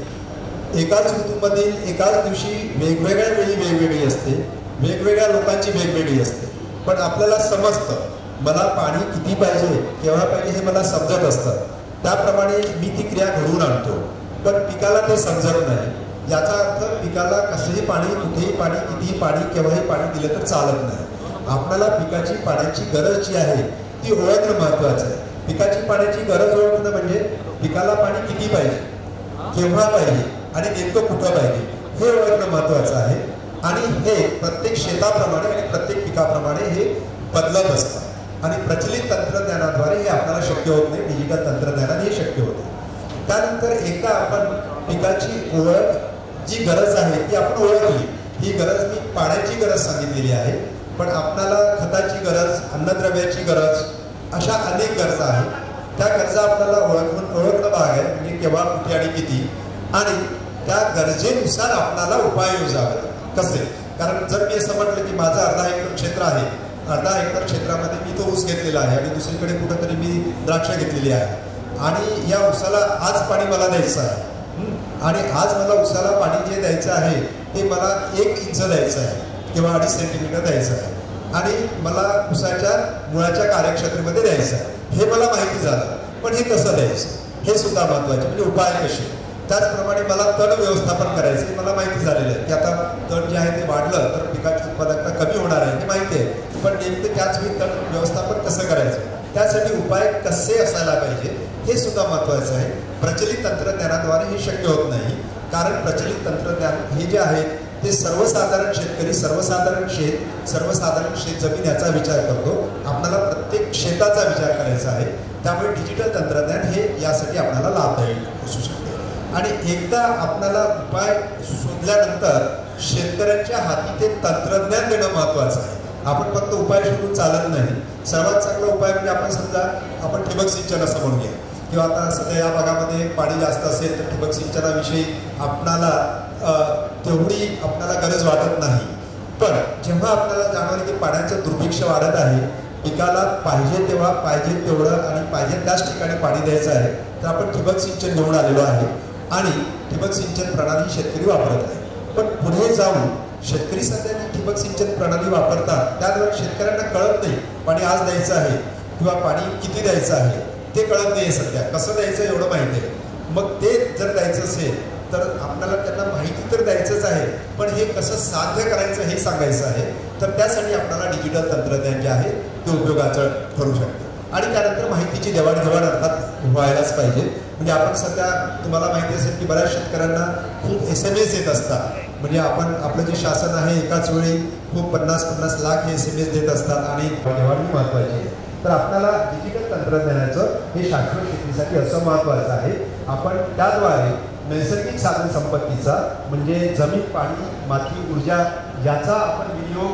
एकाच ऋतूमधील एकाच दिवशी वेगवेगळ्या वेळी वेगवेगळी असते, वेगवेगळ्या लोकांची वेगवेगळी असते. पण आपल्याला समजतं मला पाणी किती पाहिजे, केव्हा पाहिजे हे मला समजत असतं. त्याप्रमाणे मी ती क्रिया घडवून आणतो. पण पिकाला ते समजत नाही. याचा अर्थ पिकाला कसंही पाणी, कुठेही पाणी, कितीही पाणी, केव्हाही पाणी दिलं तर चालत नाही. आपल्याला पिकाची पाण्याची गरज जी आहे ती ओळखणं महत्त्वाचं आहे. पिकाची पाण्याची गरज ओळखणं म्हणजे पिकाला पाणी किती पाहिजे, केव्हा पाहिजे आणि नेमकं कुठं पाहिजे हे ओळखणं महत्त्वाचं आहे. आणि हे प्रत्येक शेताप्रमाणे आणि प्रत्येक पिकाप्रमाणे हे बदलत असतं. आणि प्रचलित तंत्रज्ञानाद्वारे हे आपल्याला शक्य होत नाही, डिजिटल तंत्रज्ञानाने हे शक्य होते. त्यानंतर एकदा आपण पिकाची ओळख जी गरज आहे ती आपण ओळखली. ही गरज मी पाण्याची गरज सांगितलेली आहे, पण आपल्याला खताची गरज, अन्नद्रव्याची गरज, अशा अनेक गरजा आहेत. त्या गरजा आपल्याला ओळखणं भाग आहे, म्हणजे केव्हा, कुठे आणि किती. आणि त्या गरजेनुसार आपल्याला उपाय योजावे. कसे? कारण जर मी असं म्हटलं की माझं 1/2 हेक्टर क्षेत्र आहे, 1/2 हेक्टर क्षेत्रामध्ये मी तो ऊस घेतलेला आहे आणि दुसरीकडे कुठंतरी मी द्राक्ष घेतलेली आहे आणि या ऊसाला आज पाणी मला द्यायचं आहे आणि आज मला ऊसाला पाणी जे द्यायचं आहे ते मला 1 इंच द्यायचं आहे किंवा 2.5 सेंटीमीटर द्यायचं आहे आणि मला ऊसाच्या मुळाच्या कार्यक्षेत्रामध्ये द्यायचं आहे. हे मला माहिती झालं, पण हे कसं द्यायचं हे सुद्धा महत्त्वाचे, म्हणजे उपाय कसे. त्याचप्रमाणे मला तण व्यवस्थापन करायचे मला माहिती झालेलं आहे की आता तण जे आहे ते वाढलं तर पिकाची उत्पादकता कमी होणार आहे हे माहिती आहे, पण नेमकं त्याच वेळी तण व्यवस्थापन कसं करायचं, त्यासाठी उपाय कसे असायला पाहिजे हे सुद्धा महत्त्वाचं आहे. प्रचलित तंत्रज्ञानाद्वारे हे शक्य होत नाही, कारण प्रचलित तंत्रज्ञान हे जे आहे ते सर्वसाधारण शेतकरी, सर्वसाधारण शेत जमीन याचा विचार करतो. आपल्याला प्रत्येक शेताचा विचार करायचा आहे. त्यामुळे डिजिटल तंत्रज्ञान हे यासाठी आपल्याला लाभदायी असू शकते. आणि एकदा आपल्याला उपाय शोधल्यानंतर शेतकऱ्यांच्या हाती ते तंत्रज्ञान देणं महत्त्वाचं आहे. आपण फक्त उपाय शोधून चालत नाही. सर्वात चांगला उपाय म्हणजे आपण समजा आपण ठिबक सिंचन असं म्हणूया, किंवा आता सध्या या भागामध्ये पाणी जास्त असेल तर ठिबक सिंचनाविषयी आपणाला तेवढी आपल्याला गरज वाटत नाही. पण जेव्हा आपल्याला जाणवलं की पाण्याचं दुर्भिक्ष वाढत आहे, पिकाला पाहिजे तेव्हा पाहिजे तेवढं आणि पाहिजे त्याच ठिकाणी पाणी द्यायचं आहे, तर आपण ठिबक सिंचन घेऊन आलेलो आहे आणि ठिबक सिंचन प्रणाली शेतकरी वापरत आहे. पण पुढे जाऊन शेतकरी सध्या ठिबक सिंचन प्रणाली वापरतात, त्याद्वारे शेतकऱ्यांना कळत नाही पाणी आज द्यायचं आहे किंवा पाणी किती द्यायचं आहे ते कळत नाही. सध्या कसं द्यायचं एवढं माहिती आहे. मग ते जर द्यायचं असेल तर आपल्याला त्यांना माहिती तर द्यायचंच आहे, पण हे कसं साध्य करायचं हे सांगायचं आहे. तर त्यासाठी आपल्याला डिजिटल तंत्रज्ञान जे आहे ते उपयोगाचं ठरू शकतं. आणि त्यानंतर माहितीची देवाणघेवाण अर्थात व्हायलाच पाहिजे. म्हणजे आपण सध्या तुम्हाला माहिती असेल की बऱ्याच शेतकऱ्यांना खूप SMS येत असतात. म्हणजे आपण आपलं जे शासन आहे एकाच वेळी खूप 50-50 लाख हे SMS देत असतात आणि देवाणघेवाण महत्त्वाची आहे. तर आपल्याला डिजिटल तंत्रज्ञानाचं हे शाश्वत शेतीसाठी असं महत्त्वाचं आहे. आपण त्याद्वारे नैसर्गिक साधन संपत्तीचा म्हणजे जमीन, पाणी, माती, ऊर्जा याचा आपण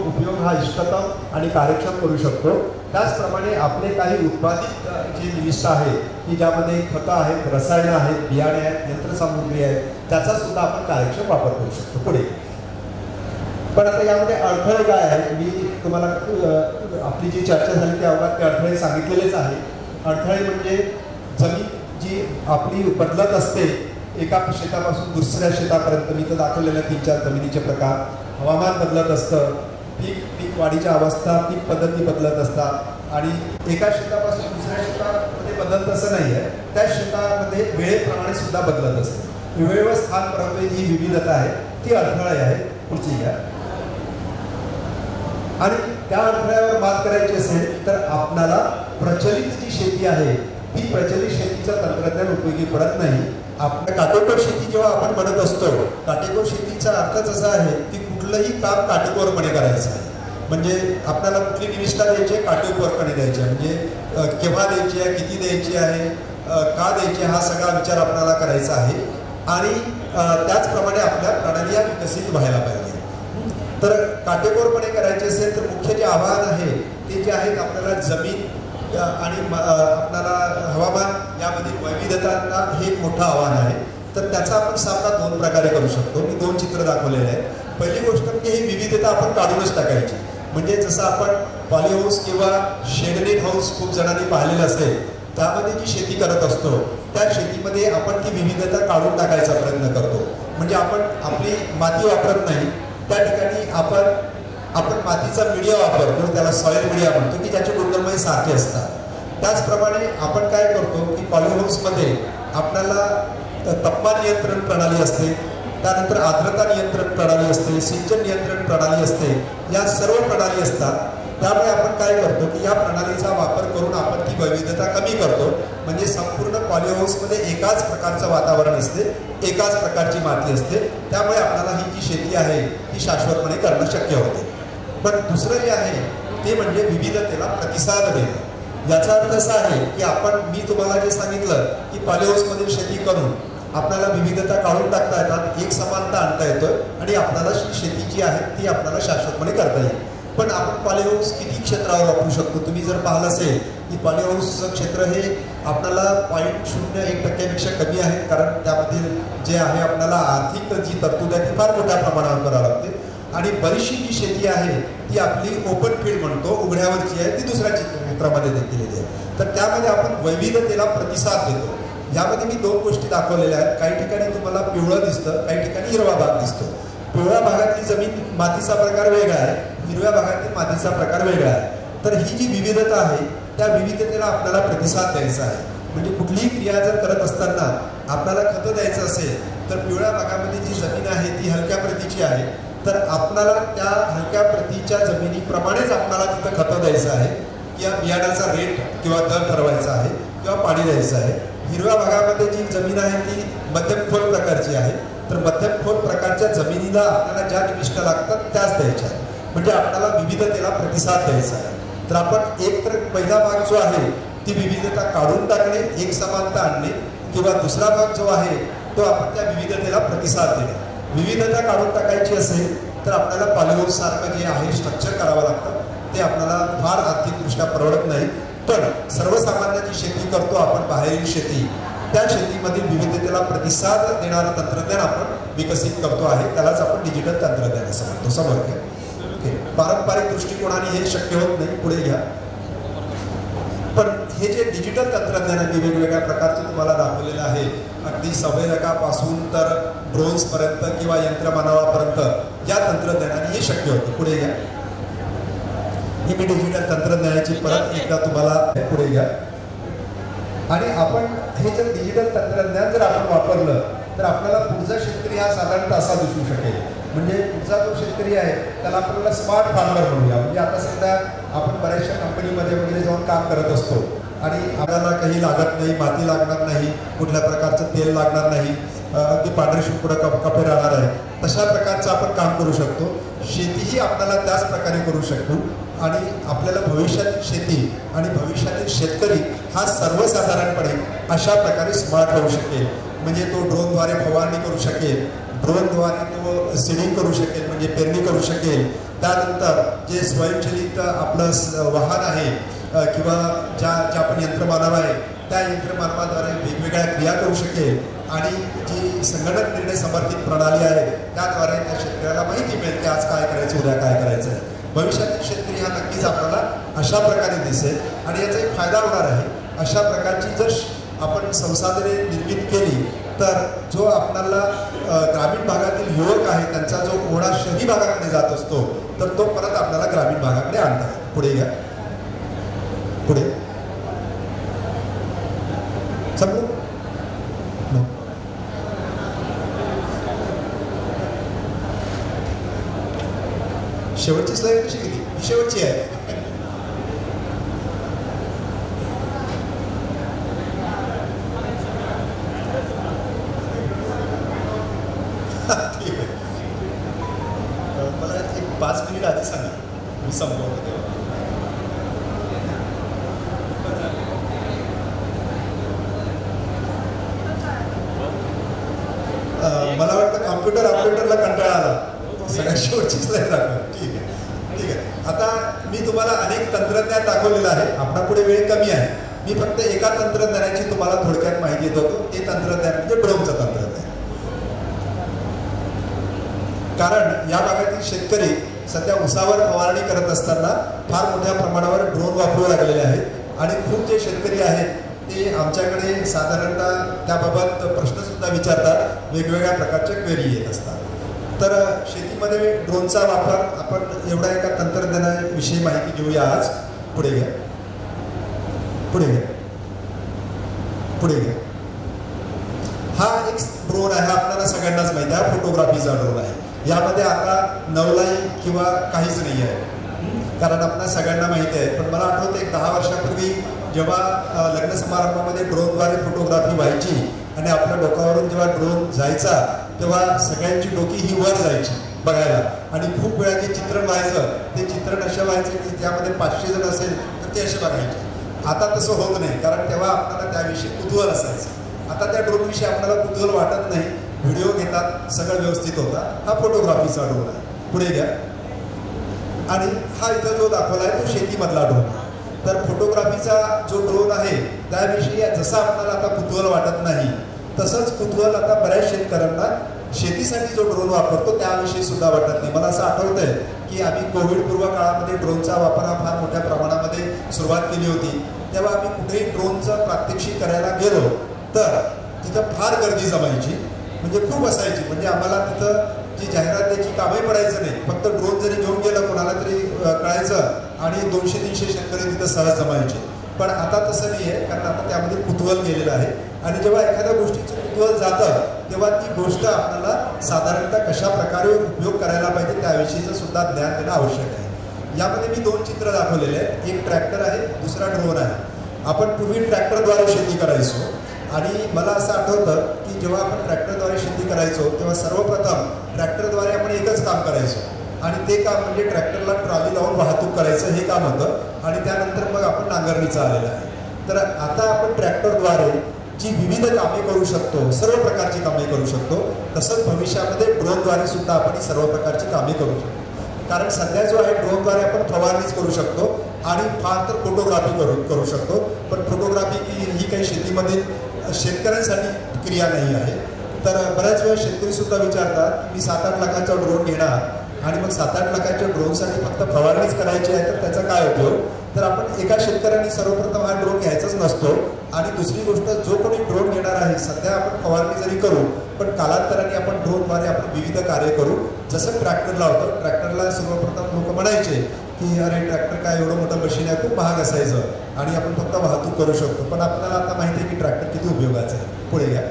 उपयोग हा इष्टतम आणि कार्यक्षम करू शकतो. त्याचप्रमाणे आपले काही उत्पादित जे निविष्ठ आहे की ज्यामध्ये खतं आहेत, रसायनं आहेत, बियाणे आहेत, यंत्रसामुग्री आहे, त्याचा सुद्धा आपण कार्यक्षम वापर करू शकतो पुढे. पण आता यामध्ये अडथळे काय आहेत, मी तुम्हाला आपली जी चर्चा झाली त्याबाबत ते अडथळे सांगितलेलेच आहे. अडथळे म्हणजे जमीन जी आपली बदलत असते एका शेतापासून दुसऱ्या शेतापर्यंत, मी तर दाखवलेल्या 3-4 जमिनीचे प्रकार, हवामान बदलत असतं, पीक वाढीच्या अवस्था, पीक पद्धती बदलत असतात आणि एका शेतापासून दुसऱ्या शेतामध्ये बदलत असं नाही आहे, त्या शेतामध्ये वेळेप्रमाणे सुद्धा बदलत असते. वेळेवर स्थान परवली ही विविधता आहे ती अडथळे आहे. पुढची घ्या. आणि त्या अडथळ्यावर मात करायची असेल तर आपल्याला प्रचलित जी शेती आहे ती प्रचलित शेतीचं तंत्रज्ञान उपयोगी पडत नाही. आपल्या काटेकोर शेती जेव्हा आपण म्हणत असतो, काटेकोर शेतीचा अर्थच असा आहे की कुठलंही काम काटेकोरपणे करायचं आहे. म्हणजे आपल्याला कुठली निविष्ठा द्यायची आहे, काटेकोरपणे द्यायची आहे. म्हणजे केव्हा द्यायची आहे, किती द्यायची आहे, का द्यायची, हा सगळा विचार आपल्याला करायचा आहे. आणि त्याचप्रमाणे आपल्या प्रणाली या विकसित व्हायला पाहिजे. तर काटेकोरपणे करायचे असेल तर मुख्य जे आव्हान आहे ते जे आहेत आपल्याला जमीन आणि आपल्याला हवामान यामध्ये वैविध्यता हे एक मोठं आव्हान आहे. तर त्याचा आपण सामना 2 प्रकारे करू शकतो. मी 2 चित्र दाखवलेले आहेत. पहिली गोष्ट म्हणजे ही विविधता आपण काढूनच टाकायची. म्हणजे जसं आपण पॉलीहाऊस किंवा शेडनेट हाऊस खूप जणांनी पाहिलेलं असेल, त्यामध्ये जी शेती करत असतो त्या शेतीमध्ये आपण ती विविधता काढून टाकायचा प्रयत्न करतो. म्हणजे म्हणजे आपण आपली माती वापरत नाही, त्या ठिकाणी आपण मातीचा मीडिया वापरतो, त्याला सॉइल मीडिया म्हणतो, की ज्याचे गुणधर्म सारखे असतात. त्याचप्रमाणे आपण काय करतो की पॉलिहाऊसमध्ये आपल्याला तापमान नियंत्रण प्रणाली असते, त्यानंतर आर्द्रता नियंत्रण प्रणाली असते, सिंचन नियंत्रण प्रणाली असते, या सर्व प्रणाली असतात. त्यामुळे आपण काय करतो की या प्रणालीचा वापर करून आपण ती वैविधता कमी करतो. म्हणजे संपूर्ण पॉलिहाऊसमध्ये एकाच प्रकारचं वातावरण असते, एकाच प्रकारची माती असते. त्यामुळे आपल्याला ही जी शेती आहे ती शाश्वतपणे करणं शक्य होते. पण दुसरं जे आहे ते म्हणजे विविधतेला प्रतिसाद देणं. याचा अर्थ असा आहे की मी तुम्हाला जे सांगितलं की पॉलिहाऊसमधील शेती करून आपल्याला विविधता काढून टाकता येतात, एक समानता आणता येतोय आणि आपल्याला शेती जी आहे ती आपल्याला शाश्वतपणे करता येईल. पण आपण पॉलिहाऊस किती क्षेत्रावर वापरू शकतो? तुम्ही जर पाहिलं असेल की पॉलिहाऊसचं क्षेत्र हे आपल्याला 0.01% कमी आहे, कारण त्यामधील जे आहे आपल्याला आर्थिक जी तरतूद आहे ती फार मोठ्या प्रमाणावर करावी लागते. आणि बरीचशी जी शेती आहे ती आपली ओपन फील्ड म्हणतो, उघड्यावरची आहे, ती दुसऱ्या क्षेत्रामध्ये केलेली आहे. तर त्यामध्ये आपण वैविधतेला प्रतिसाद देतो. यामध्ये मी 2 गोष्टी दाखवलेल्या आहेत. काही ठिकाणी तुम्हाला पिवळं दिसतं, काही ठिकाणी हिरवा भाग दिसतो. पिवळ्या भागातली जमीन मातीचा प्रकार वेगळा आहे, हिरव्या भागातील मातीचा प्रकार वेगळा आहे. तर ही जी विविधता आहे त्या विविधतेला आपल्याला प्रतिसाद द्यायचा आहे. म्हणजे कुठलीही क्रिया जर करत असताना आपल्याला खतं द्यायचं असेल तर पिवळ्या भागामध्ये जी जमीन आहे ती हलक्या प्रतीची आहे, तर आपल्याला त्या हलक्या प्रतीच्या जमिनीप्रमाणेच आपल्याला तिथं खतं द्यायचं आहे, किंवा बियाण्याचा रेट किंवा दर ठरवायचा आहे, किंवा पाणी द्यायचं आहे. हिरव्या भागामध्ये जी जमीन आहे ती मध्यम खोल प्रकारची आहे, तर मध्यम खोल प्रकारच्या जमिनीला आपल्याला ज्या निविष्ट लागतात त्याच द्यायच्या आहेत. म्हणजे आपल्याला विविधतेला प्रतिसाद द्यायचा आहे. तर आपण एक तर पहिला भाग जो आहे ती विविधता काढून टाकणे, एक समानता आणणे, किंवा दुसरा भाग जो आहे तो आपण त्या विविधतेला प्रतिसाद देणे. विविधता काढून टाकायची असेल तर आपल्याला पॉलिहाऊस सारखं जे आहे स्ट्रक्चर करावं लागतं, ते आपल्याला फार आर्थिकदृष्ट्या परवडत नाही. पण सर्वसामान्य जी शेती करतो आपण, बाहेरील शेती, त्या शेतीमधील विविधतेला प्रतिसाद देणारं तंत्रज्ञान आपण विकसित करतो आहे, त्यालाच आपण डिजिटल तंत्रज्ञान असं म्हणतो. समोर घ्या. पारंपरिक दृष्टिकोनाने हे शक्य होत नाही, पुढे घ्या. पण हे जे डिजिटल तंत्रज्ञानाने वेगवेगळ्या प्रकारचं तुम्हाला दाखवलेलं आहे, अगदी संवेदकापासून तर ड्रोन्सपर्यंत किंवा यंत्रमानवापर्यंत या तंत्रज्ञानाने हे शक्य होतं. पुढे घ्या. ही मी डिजिटल तंत्रज्ञानाची परत एकदा तुम्हाला पुढे घ्या. आणि आपण हे जर डिजिटल तंत्रज्ञान जर आपण वापरलं तर आपल्याला पुढचा शेतकरी हा साधारणतः असा दिसू शकेल. म्हणजे पुढचा जो शेतकरी आहे त्याला आपल्याला स्मार्ट फार्मर म्हणूया. म्हणजे आता सध्या आपण बऱ्याचशा कंपनीमध्ये वगैरे जाऊन काम करत असतो आणि आपल्याला काही लागत नाही, माती लागणार नाही, कुठल्या प्रकारचं तेल लागणार नाही, अगदी पांढरे शुभ्र कपडे राहणार आहे, तशा प्रकारचं आपण काम करू शकतो. शेतीही आपल्याला त्याच प्रकारे करू शकतो. आणि आपल्याला भविष्यातील शेती आणि भविष्यातील शेतकरी हा सर्वसाधारणपणे अशा प्रकारे स्मार्ट होऊ शकेल. म्हणजे तो ड्रोनद्वारे फवारणी करू शकेल, ड्रोनद्वारे तो सीडिंग करू शकेल, म्हणजे पेरणी करू शकेल. त्यानंतर जे स्वयंचलित आपलं वाहन आहे किंवा ज्या पण यंत्रमानव आहे त्या यंत्रमानवाद्वारे वेगवेगळ्या क्रिया करू शकेल. आणि जी संगणक निर्णय समर्थित प्रणाली आहे त्याद्वारे त्या शेतकऱ्याला माहिती मिळेल की आज काय करायचं, उद्या काय करायचं आहे. भविष्यातील शेतकरी हा नक्कीच आपल्याला अशा प्रकारे दिसेल आणि याचा एक फायदा होणार आहे. अशा प्रकारची जर आपण संसाधने निर्मित केली तर जो आपल्याला ग्रामीण भागातील युवक आहे त्यांचा जो ओढा शहरी भागाकडे जात असतो तर तो परत आपल्याला ग्रामीण भागाकडे आणता येईल. पुढे घ्या. पुढे समजलं? शेवटची स्लाईड कशी गेली? शेवटची आहे. ठीक आहे. मला एक 5 मिनिट आधी सांगा, मी संपवतो. मला वाटतं कॉम्प्युटर ऑपरेटरला कंटाळा आला, सगळ्यात शेवटची स्लाईड दाखव. ठीक आहे, ठीक आहे. आता मी तुम्हाला अनेक तंत्रज्ञान दाखवलेलं आहे. आपल्यापुढे वेळ कमी आहे. मी फक्त एका तंत्रज्ञानाची तुम्हाला थोडक्यात माहिती देत होतो. ते तंत्रज्ञान म्हणजे ड्रोनचं तंत्रज्ञान. कारण या भागातील शेतकरी सध्या उसावर फवारणी करत असताना फार मोठ्या प्रमाणावर ड्रोन वापरू लागलेले आहेत आणि खूप जे शेतकरी आहेत ते आमच्याकडे साधारणतः त्याबाबत प्रश्नसुद्धा विचारतात, वेगवेगळ्या प्रकारच्या क्वेरी येत असतात. तर शेतीमध्ये ड्रोनचा वापर आपण एवढा एका तंत्रज्ञानाविषयी माहिती घेऊया आज. पुढे घ्या, पुढे घ्या, पुढे घ्या. हा एक ड्रोन आहे, आपल्याला सगळ्यांनाच माहिती आहे, फोटोग्राफीचा ड्रोन आहे. यामध्ये आता नवलाई किंवा काहीच नाही आहे, कारण आपल्याला सगळ्यांना माहिती आहे. पण मला आठवतं एक 10 वर्षापूर्वी जेव्हा लग्न समारंभामध्ये ड्रोनद्वारे फोटोग्राफी व्हायची आणि आपल्या डोक्यावरून जेव्हा ड्रोन जायचा तेव्हा सगळ्यांची डोकी ही वर जायची बघायला, आणि खूप वेळा जे चित्रण व्हायचं ते चित्रण असे व्हायचे की त्यामध्ये 500 जण असेल तर ते असे बघायचे. आता तसं होत नाही, कारण तेव्हा आपल्याला त्याविषयी कुतूहल असायचं. आता त्या ड्रोनविषयी आपल्याला कुतूहल वाटत नाही, व्हिडिओ घेतात, सगळं व्यवस्थित होतं. हा फोटोग्राफीचा ड्रोन आहे. पुढे घ्या. आणि हा इथं जो दाखवला आहे तो शेतीमधला ड्रोन आहे. तर फोटोग्राफीचा जो ड्रोन आहे त्याविषयी जसं आपल्याला आता कुतूहल वाटत नाही तसंच कुतूहल आता बऱ्याच शेतकऱ्यांना शेतीसाठी जो ड्रोन वापरतो त्याविषयी सुद्धा वाटत नाही. मला असं आठवतंय की आम्ही कोविडपूर्व काळामध्ये ड्रोनचा वापर हा फार मोठ्या प्रमाणामध्ये सुरुवात केली होती. तेव्हा आम्ही कुठेही ड्रोनचं प्रात्यक्षिक करायला गेलो तर तिथं फार गर्दी जमायची, म्हणजे खूप असायची. म्हणजे आम्हाला तिथं जी जाहिरात द्यायची कामही पडायचं नाही, फक्त ड्रोन जरी घेऊन गेलं कोणाला तरी कळायचं आणि 200-300 शेतकरी तिथं सहज जमायचे. पण आता तसं नाही आहे, कारण आता त्यामध्ये कुतूहल गेलेलं आहे. आणि जेव्हा एखाद्या गोष्टीचं कुतूहल जातं तेव्हा ती गोष्ट आपल्याला साधारणतः कशा प्रकारे उपयोग करायला पाहिजे त्याविषयीचं सुद्धा ज्ञान देणं आवश्यक आहे. यामध्ये मी 2 चित्र दाखवलेले आहेत. एक ट्रॅक्टर आहे, दुसरा ड्रोन आहे. आपण पूर्वी ट्रॅक्टरद्वारे शेती करायचो आणि मला असं आठवतं की जेव्हा आपण ट्रॅक्टरद्वारे शेती करायचो तेव्हा सर्वप्रथम ट्रॅक्टरद्वारे आपण एकच काम करायचो, आणि ते काम म्हणजे ट्रॅक्टरला ट्रॉली लावून वाहतूक करायचं हे काम होतं. आणि त्यानंतर मग आपण नांगरणीचं आलेलं आहे. तर आता आपण ट्रॅक्टरद्वारे जी विविध कामे करू शकतो, सर्व प्रकारची कामे करू शकतो, तसंच भविष्यामध्ये ड्रोनद्वारे सुद्धा आपण ही सर्व प्रकारची कामे करू शकतो. कारण सध्या जो आहे ड्रोनद्वारे आपण फवारणीच करू शकतो आणि फार तर फोटोग्राफी करू शकतो. पण फोटोग्राफी ही काही शेतीमधील शेतकऱ्यांसाठी क्रिया नाही आहे. तर बऱ्याच वेळा शेतकरी सुद्धा विचारतात मी 7-8 लाखाचा ड्रोन घेणार आणि मग 7-8 लाखाच्या ड्रोनसाठी फक्त फवारणीच करायची आहे तर त्याचा काय उपयोग. तर आपण एका शेतकऱ्यांनी सर्वप्रथम हा ड्रोन घ्यायचाच नसतो. आणि दुसरी गोष्ट, जो कोणी ड्रोन घेणार आहे, सध्या आपण फवारणी जरी करू पण कालांतराने आपण ड्रोनद्वारे आपण विविध कार्य करू. जसं ट्रॅक्टरला होतं, ट्रॅक्टरला सर्वप्रथम लोक म्हणायचे की अरे ट्रॅक्टर काय एवढं मोठं मशीन आहे, खूप महाग असायचं आणि आपण फक्त वाहतूक करू शकतो. पण आपल्याला आता माहिती आहे की ट्रॅक्टर किती उपयोगाचं आहे. पुढे घ्या.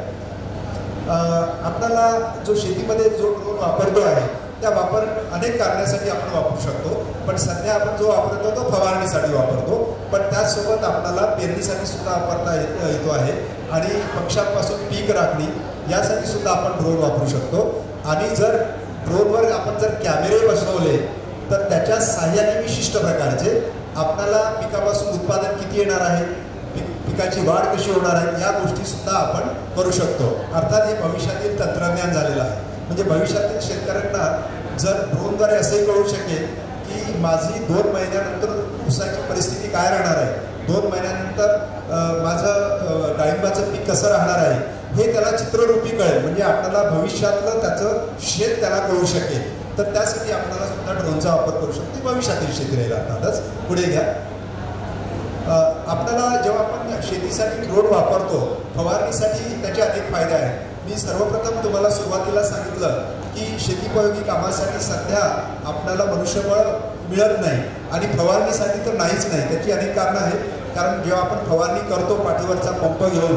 आपल्याला जो शेतीमध्ये जो ड्रोन वापरतो आहे त्या वापर अनेक कारणासाठी आपण वापरू शकतो. पण सध्या आपण जो वापरतो तो फवारणीसाठी वापरतो, पण त्याचसोबत आपल्याला पेरणीसाठी सुद्धा वापरता येतो आहे. आणि पक्ष्यांपासून पीक राखणी यासाठी सुद्धा आपण ड्रोन वापरू शकतो. आणि जर ड्रोनवर आपण जर कॅमेरे बसवले तर त्याच्या साहाय्याने विशिष्ट प्रकारचे आपल्याला पिकापासून उत्पादन किती येणार आहे, पिकाची वाढ कशी होणार आहे, या गोष्टी सुद्धा आपण करू शकतो. अर्थात हे भविष्यातील तंत्रज्ञान झालेलं आहे. म्हणजे भविष्यातील शेतकऱ्यांना जर ड्रोनद्वारे असंही कळू शकेल की माझी 2 महिन्यानंतर ऊसाची परिस्थिती काय राहणार आहे, 2 महिन्यानंतर माझं डाळिंबाचं पीक कसं राहणार आहे, हे त्याला चित्ररूपी कळेल. म्हणजे आपल्याला भविष्यातलं त्याचं शेत त्याला कळू शकेल. तर त्यासाठी आपल्याला सुद्धा ड्रोनचा वापर करू शकतो. भविष्यातील शेती राहील अर्थातच. पुढे घ्या. आपल्याला जेव्हा आपण शेतीसाठी ड्रोन वापरतो, फवारणीसाठी त्याचे अनेक फायदे आहेत. मी सर्वप्रथम तुम्हाला सुरुवातीला सांगितलं की शेतीपयोगी कामासाठी सध्या आपल्याला मनुष्यबळ मिळत नाही आणि फवारणीसाठी तर नाहीच नाही. त्याची अनेक कारणं आहेत. कारण जेव्हा आपण फवारणी करतो पाठीवरचा पंप घेऊन,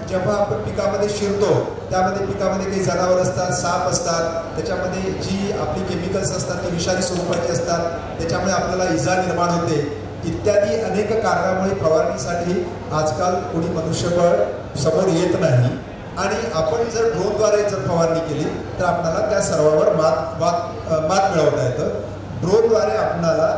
जेव्हा आपण पिकामध्ये शिरतो त्यामध्ये पिकामध्ये काही जनावर असतात, साप असतात, त्याच्यामध्ये जी आपली केमिकल्स असतात ते विषारी स्वरूपाची असतात, त्याच्यामुळे आपल्याला इजा निर्माण होते. इत्यादी अनेक कारणामुळे फवारणीसाठी आजकाल कोणी मनुष्यबळ समोर येत नाही. आणि आपण जर ड्रोनद्वारे जर फवारणी केली तर आपल्याला त्या सर्वावर मात मिळवता येतं. ड्रोनद्वारे आपल्याला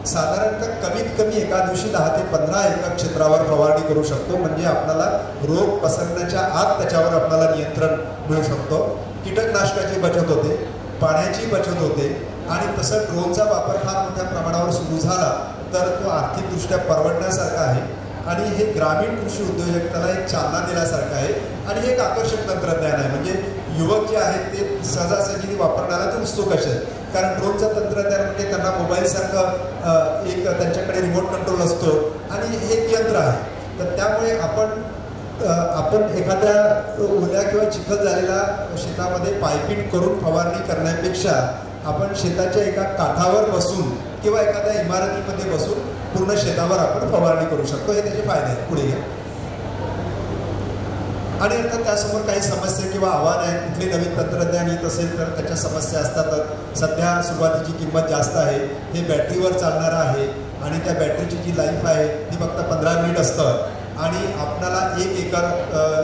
साधारणतः कमीत कमी एका दिवशी 10 ते 15 एकर क्षेत्रावर फवारणी करू शकतो. म्हणजे आपल्याला रोग पसरण्याच्या आत त्याच्यावर आपल्याला नियंत्रण मिळू शकतो. कीटकनाशकाची बचत होते, पाण्याची बचत होते. आणि तसं ड्रोनचा वापर फार मोठ्या प्रमाणावर सुरू झाला तर तो आर्थिकदृष्ट्या परवडण्यासारखा आहे. आणि हे ग्रामीण कृषी उद्योजकताला एक चालना दिल्यासारखं आहे. आणि हे एक आकर्षक तंत्रज्ञान आहे. म्हणजे युवक जे आहेत ते सहजासहजी वापरण्याला ते उत्सुक असेल. कारण ड्रोनचं तंत्रज्ञान म्हणजे त्यांना मोबाईलसारखं एक त्यांच्याकडे रिमोट कंट्रोल असतो आणि हे एक यंत्र आहे. तर त्यामुळे आपण एखाद्या ओल्या किंवा चिखल झालेल्या शेतामध्ये पायपीट करून फवारणी करण्यापेक्षा आपण शेताच्या एका काठावर बसून किंवा एखाद्या इमारतीमध्ये बसून पूर्ण शेतावर आपण फवारणी करू शकतो. हे त्याचे फायदे आहेत. पुढे घ्या. आणि अर्थात त्यासमोर काही समस्या किंवा आव्हान आहेत. कुठले नवीन तंत्रज्ञान येत असेल तर त्याच्या समस्या असतातच. सध्या सुरुवातीची किंमत जास्त आहे. हे बॅटरीवर चालणारं आहे आणि त्या बॅटरीची जी लाईफ आहे ती फक्त 15 मिनिट असतं आणि आपल्याला 1 एकर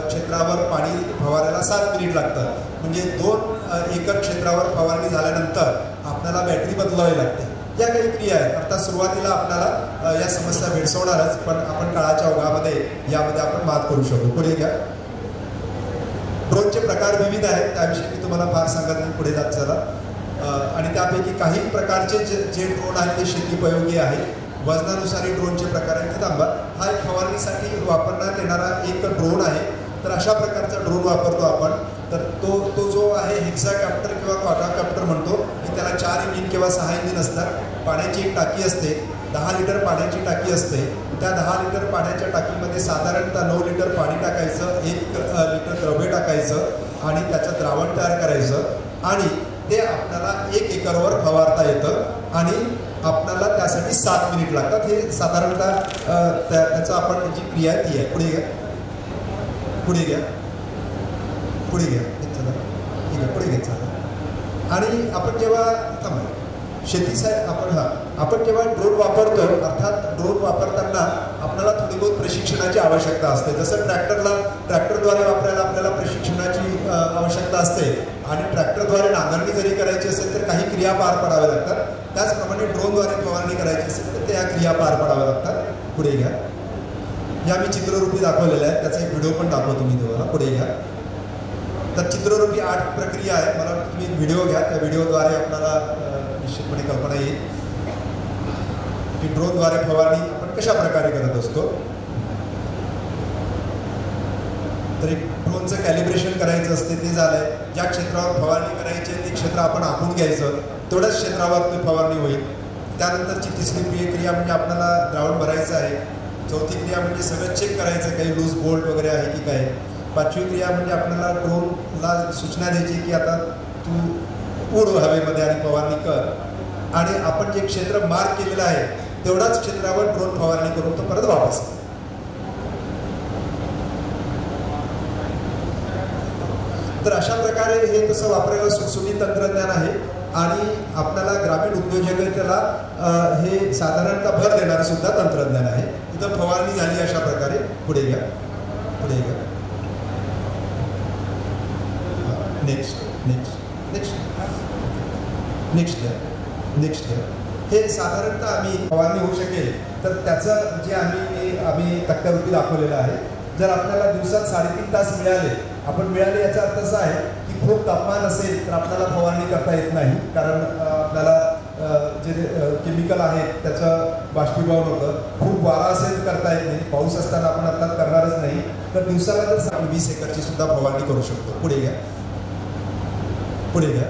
क्षेत्रावर पाणी फवारायला 7 मिनिट लागतं. म्हणजे 2 एकर क्षेत्रावर फवारणी झाल्यानंतर आपल्याला बॅटरी बदलावी लागते. या काही क्रिया आहेत. अर्थात सुरुवातीला आपल्याला या समस्या भेडसावणारच, पण आपण काळाच्या ओघामध्ये यामध्ये आपण मात करू शकतो. पुढे घ्या. ड्रोनचे प्रकार विविध आहेत, त्याविषयी मी तुम्हाला फार सांगत नाही. पुढे जात चला. आणि त्यापैकी काही प्रकारचे जे ड्रोन आहेत ते शेतीपयोगी आहेत. वजनानुसार ड्रोनचे प्रकार आहेत. थांबा. हा एक फवारणीसाठी वापरण्यात येणारा एक ड्रोन आहे. तर अशा प्रकारचा ड्रोन वापरतो आपण. तर तो जो आहे हेक्साकॉप्टर किंवा क्वाड्राकॉप्टर म्हणतो की त्याला 4 इंजिन किंवा 6 इंजिन असतात. पाण्याची एक टाकी असते. 10 लिटर पाण्याची टाकी असते. त्या 10 लिटर पाण्याच्या टाकीमध्ये साधारणतः 9 लिटर पाणी टाकायचं, 1 लिटर द्रव्य टाकायचं आणि त्याचं द्रावण तयार करायचं आणि ते आपल्याला 1 एकरवर फवारता येतं आणि आपल्याला त्यासाठी 7 मिनिट लागतात. हे साधारणतः त्याचं आपण जी क्रिया आहे ती आहे. पुढे घ्या. पुढे घ्या. पुढे घ्या. चला. ठीक आहे. पुढे घेत चला. आणि आपण जेव्हा आपण जेव्हा ड्रोन वापरतो, अर्थात ड्रोन वापरताना आपल्याला थोडी बहुत प्रशिक्षणाची आवश्यकता असते. जसं ट्रॅक्टरद्वारे वापरायला आपल्याला प्रशिक्षणाची आवश्यकता असते आणि ट्रॅक्टरद्वारे नांगरणी जरी करायची असेल तर काही क्रिया पार पाडाव्या लागतात. त्याचप्रमाणे ड्रोनद्वारे फवारणी करायची असेल तर त्या क्रिया पार पाडाव्या लागतात. पुढे घ्या. या मी चित्ररूपी दाखवलेल्या आहेत. त्याचा एक व्हिडिओ पण दाखवतो मी तुम्हाला. पुढे घ्या. तर चित्ररूपी 8 प्रक्रिया आहे. मला तुम्ही व्हिडिओ घ्या. त्या व्हिडिओद्वारे आपल्याला निश्चितपणे कल्पना येईल की ड्रोनद्वारे फवारणी आपण कशा प्रकारे करत असतो. तर एक ड्रोनचं कॅलिब्रेशन करायचं असते, ते झालंय. ज्या क्षेत्रावर फवारणी करायची आहे ते क्षेत्र आपण आखून घ्यायचं, तेवढ्याच क्षेत्रावर ती फवारणी होईल. त्यानंतरची तिसरी क्रिया म्हणजे आपल्याला द्रावण भरायचं आहे. चौथी क्रिया म्हणजे सगळं चेक करायचं, काही लूज बोल्ट वगैरे आहे की काय. 5वी क्रिया म्हणजे आपल्याला ड्रोनला सूचना द्यायची की आता तू उड हवेमध्ये आणि फवारणी कर. आणि आपण जे क्षेत्र मार्क केलेलं आहे तेवढाच क्षेत्रावर ड्रोन फवारणी करून तो परत वापस. तर अशा प्रकारे हे तसं वापरायला सुटसुटीत तंत्रज्ञान आहे आणि आपल्याला ग्रामीण उद्योजकतेला हे साधारणतः भर देणारं सुद्धा तंत्रज्ञान आहे. इथं फवारणी झाली अशा प्रकारे. पुढे घ्या. पुढे घ्या. नेक्स्ट घ्या. हे साधारणतः आम्ही फवारणी होऊ शकेल तर त्याचं जे आम्ही तक्त्यारूपी दाखवलेलं आहे. जर आपल्याला दिवसात 3.5 तास मिळाले याचा अर्थ असा आहे की खूप तापमान असेल तर आपल्याला फवारणी करता येत नाही, कारण आपल्याला जे केमिकल आहे त्याचं बाष्पीभवन होतं. खूप वारा असेल तर करता येत नाही. पाऊस असताना आपण आता करणारच नाही. तर दिवसाला जर 20 एकरची सुद्धा फवारणी करू शकतो. पुढे घ्या. पुढे घ्या.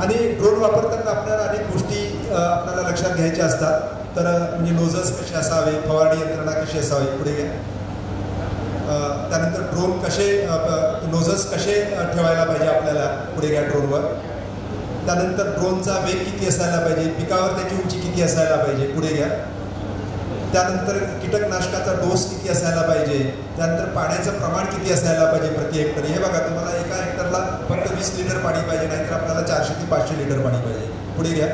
आणि ड्रोन वापरताना आपल्याला अनेक गोष्टी आपल्याला लक्षात घ्यायच्या असतात. तर म्हणजे नोझल्स कसे असावे, फवारणी यंत्रणा कशी असावी. पुढे घ्या. त्यानंतर ड्रोन नोझल्स कसे ठेवायला पाहिजे आपल्याला. पुढे घ्या. ड्रोनवर. त्यानंतर ड्रोनचा वेग किती असायला पाहिजे, पिकावर त्याची उंची किती असायला पाहिजे. पुढे घ्या. त्यानंतर कीटकनाशकाचा डोस किती असायला पाहिजे. त्यानंतर पाण्याचं प्रमाण किती असायला पाहिजे प्रति हेक्टर. हे बघा, तुम्हाला एका हेक्टरला फक्त 20 लिटर पाणी पाहिजे, नाहीतर आपल्याला 400 ते 500 लिटर पाणी पाहिजे. पुढे घ्या.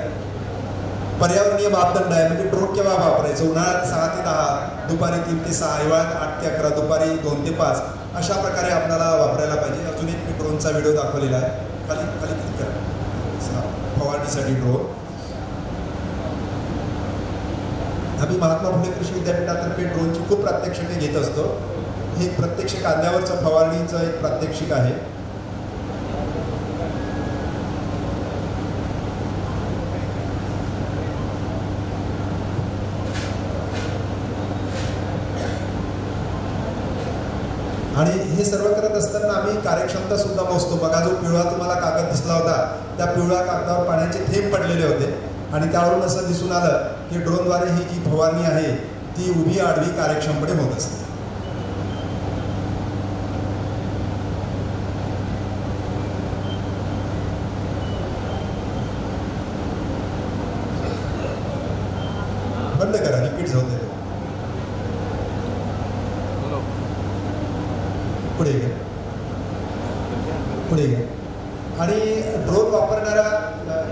पर्यावरणीय मापदंड आहे, म्हणजे ड्रोन केव्हा वापरायचं. उन्हाळ्यात 6 ते 10, दुपारी 3 ते 6, हिवाळ्यात 8 ते 11, दुपारी 2 ते 5 अशा प्रकारे आपल्याला वापरायला पाहिजे. अजून एक मी ड्रोनचा व्हिडिओ दाखवलेला आहे. खाली क्लिक करा. फवारणीसाठी ड्रोन. आम्ही महात्मा फुले कृषी विद्यापीठातर्फे ड्रोनची खूप प्रात्यक्षिके घेत असतो. हे एक प्रत्यक्ष कांद्यावरचं फवारणीचं एक प्रात्यक्षिक आहे. आणि हे सर्व करत असताना आम्ही कार्यक्षमता सुद्धा मोजतो. बघा, जो पिवळा तुम्हाला कागद दिसला होता त्या पिवळ्या कागदावर पाण्याचे थेंब पडलेले होते आणि त्यावरून असं दिसून आलं की ड्रोनद्वारे ही जी फवारणी आहे ती उभी आडवी कार्यक्षमपणे होत असते. बंद करा, रिपीट होते तो. पुढे घ्या, पुढे घ्या. आणि ड्रोन वापरणारा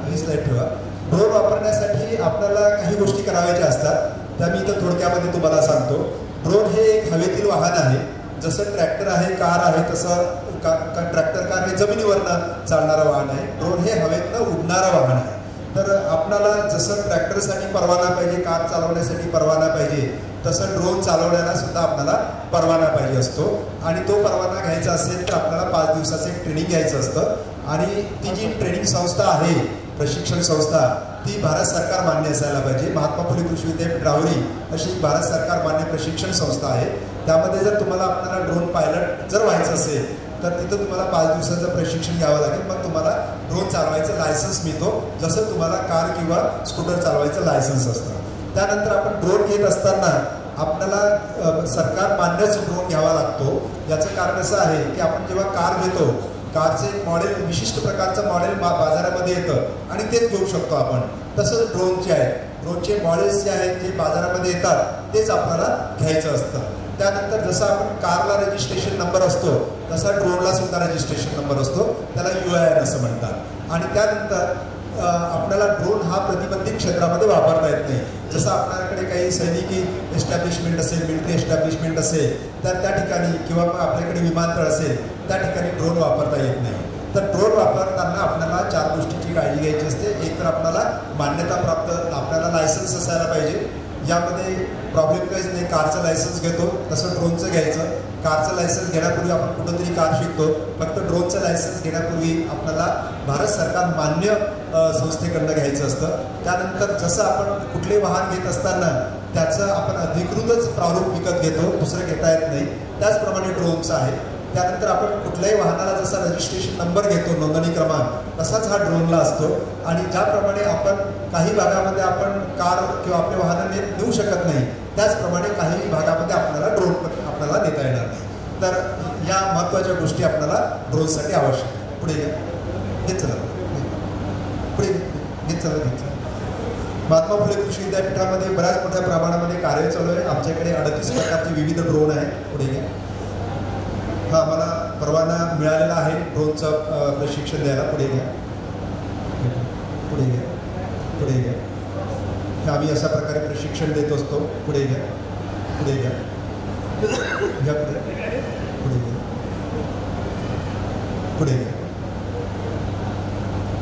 ही स्लाईड ठेवा. ड्रोन वापरण्यासाठी आपल्याला काही गोष्टी करायच्या असतात, त्या मी इथं थोडक्यामध्ये तुम्हाला सांगतो. ड्रोन हे एक हवेतील वाहन आहे. जसं ट्रॅक्टर आहे, कार आहे, तसं ट्रॅक्टर कार हे जमिनीवरनं चालणारं वाहन आहे. ड्रोन हे हवेतनं उडणारं वाहन आहे. तर आपल्याला जसं ट्रॅक्टरसाठी परवाना पाहिजे, कार चालवण्यासाठी परवाना पाहिजे, तसं ड्रोन चालवण्याला सुद्धा आपल्याला परवाना पाहिजे असतो. आणि तो परवाना घ्यायचा असेल तर आपल्याला 5 दिवसाचं एक ट्रेनिंग घ्यायचं असतं. आणि ती जी ट्रेनिंग संस्था आहे, प्रशिक्षण संस्था, ती भारत सरकार मान्य असायला पाहिजे. महात्मा फुले कृषी विद्यापीठ राहुरी अशी भारत सरकार मान्य प्रशिक्षण संस्था आहे. त्यामध्ये जर तुम्हाला आपल्याला ड्रोन पायलट जर व्हायचं असेल तर तिथं तुम्हाला 5 दिवसाचं प्रशिक्षण घ्यावं लागेल. मग तुम्हाला ड्रोन चालवायचं लायसन्स मिळतो, जसं तुम्हाला कार किंवा स्कूटर चालवायचं लायसन्स असतं. त्यानंतर आपण ड्रोन घेत असताना आपल्याला सरकार मान्यच ड्रोन घ्यावा लागतो. याचं कारण असं आहे की आपण जेव्हा कार घेतो, कारचे एक मॉडेल, विशिष्ट प्रकारचं मॉडेल बाजारामध्ये येतं आणि तेच घेऊ शकतो आपण. तसंच ड्रोनचे आहेत, ड्रोनचे मॉडेल्स जे आहेत जे बाजारामध्ये येतात तेच आपल्याला घ्यायचं असतं. त्यानंतर जसं आपण कारला रजिस्ट्रेशन नंबर असतो तसा ड्रोनला सुद्धा रजिस्ट्रेशन नंबर असतो, त्याला UIN असं म्हणतात. आणि त्यानंतर आपल्याला ड्रोन हा प्रतिबंधित क्षेत्रामध्ये वापरता येत नाही. जसं आपल्याकडे काही सैनिकी एस्टॅब्लिशमेंट असेल, मिलिटरी एस्टॅब्लिशमेंट असेल तर त्या ठिकाणी, किंवा मग आपल्याकडे विमानतळ असेल त्या ठिकाणी ड्रोन वापरता येत नाही. तर ड्रोन वापरताना आपल्याला 4 गोष्टीची काळजी घ्यायची असते. एक तर आपल्याला मान्यताप्राप्त आपल्याला लायसन्स असायला पाहिजे. यामध्ये प्रॉब्लेम काहीच नाही. कारचं लायसन्स घेतो तसं ड्रोनचं घ्यायचं. कारचं लायसन्स घेण्यापूर्वी आपण कुठंतरी कार शिकतो, फक्त ड्रोनचं लायसन्स घेण्यापूर्वी आपल्याला भारत सरकार मान्य संस्थेकडनं घ्यायचं असतं. त्यानंतर जसं आपण कुठले वाहन घेत असताना त्याचं आपण अधिकृतच प्रारूप विकत घेतो, दुसरं घेता येत नाही, त्याचप्रमाणे ड्रोनचं आहे. त्यानंतर आपण कुठल्याही वाहनाला जसा रजिस्ट्रेशन नंबर घेतो, नोंदणी क्रमांक, तसाच हा ड्रोनला असतो. आणि ज्याप्रमाणे आपण काही भागामध्ये आपण कार किंवा आपले वाहनं नेऊ शकत नाही, त्याचप्रमाणे काही भागामध्ये आपल्याला ड्रोन आपल्याला नेता येणार नाही. तर या महत्त्वाच्या गोष्टी आपल्याला ड्रोनसाठी आवश्यक आहे. पुढे घेत चला, पुढे घेत चला, घेत चला. महात्मा फुले कृषी विद्यापीठामध्ये बऱ्याच मोठ्या प्रमाणामध्ये कार्य चालू आहे. आमच्याकडे 38 प्रकारचे विविध ड्रोन आहेत. पुढे घ्या. हा मला परवाना मिळालेला आहे ड्रोनचं प्रशिक्षण द्यायला. पुढे घ्या, पुढे घ्या, पुढे घ्या. हे आम्ही अशा प्रकारे प्रशिक्षण देत असतो. पुढे घ्या, पुढे घ्या, घ्या, पुढे, पुढे घ्या, पुढे घ्या.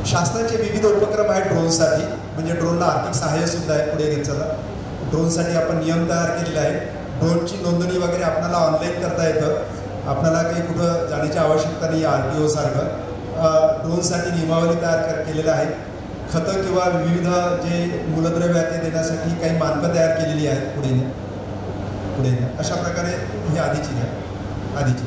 शासनाचे विविध उपक्रम आहेत ड्रोनसाठी, म्हणजे ड्रोनला आर्थिक सहाय्य सुद्धा आहे. पुढे घेत चला. ड्रोनसाठी आपण नियम तयार केलेले आहेत. ड्रोनची नोंदणी वगैरे आपल्याला ऑनलाईन करता येतं. आपल्याला काही कुठं जाण्याची आवश्यकता नाही. RTO सारखं ड्रोनसाठी नियमावली तयार केलेल्या आहेत. खतं किंवा विविध जे मूलद्रव्य आहे ते देण्यासाठी काही मानकं तयार केलेली आहेत. पुढे पुढे अशा प्रकारे ही आधीची घ्या, आधीची.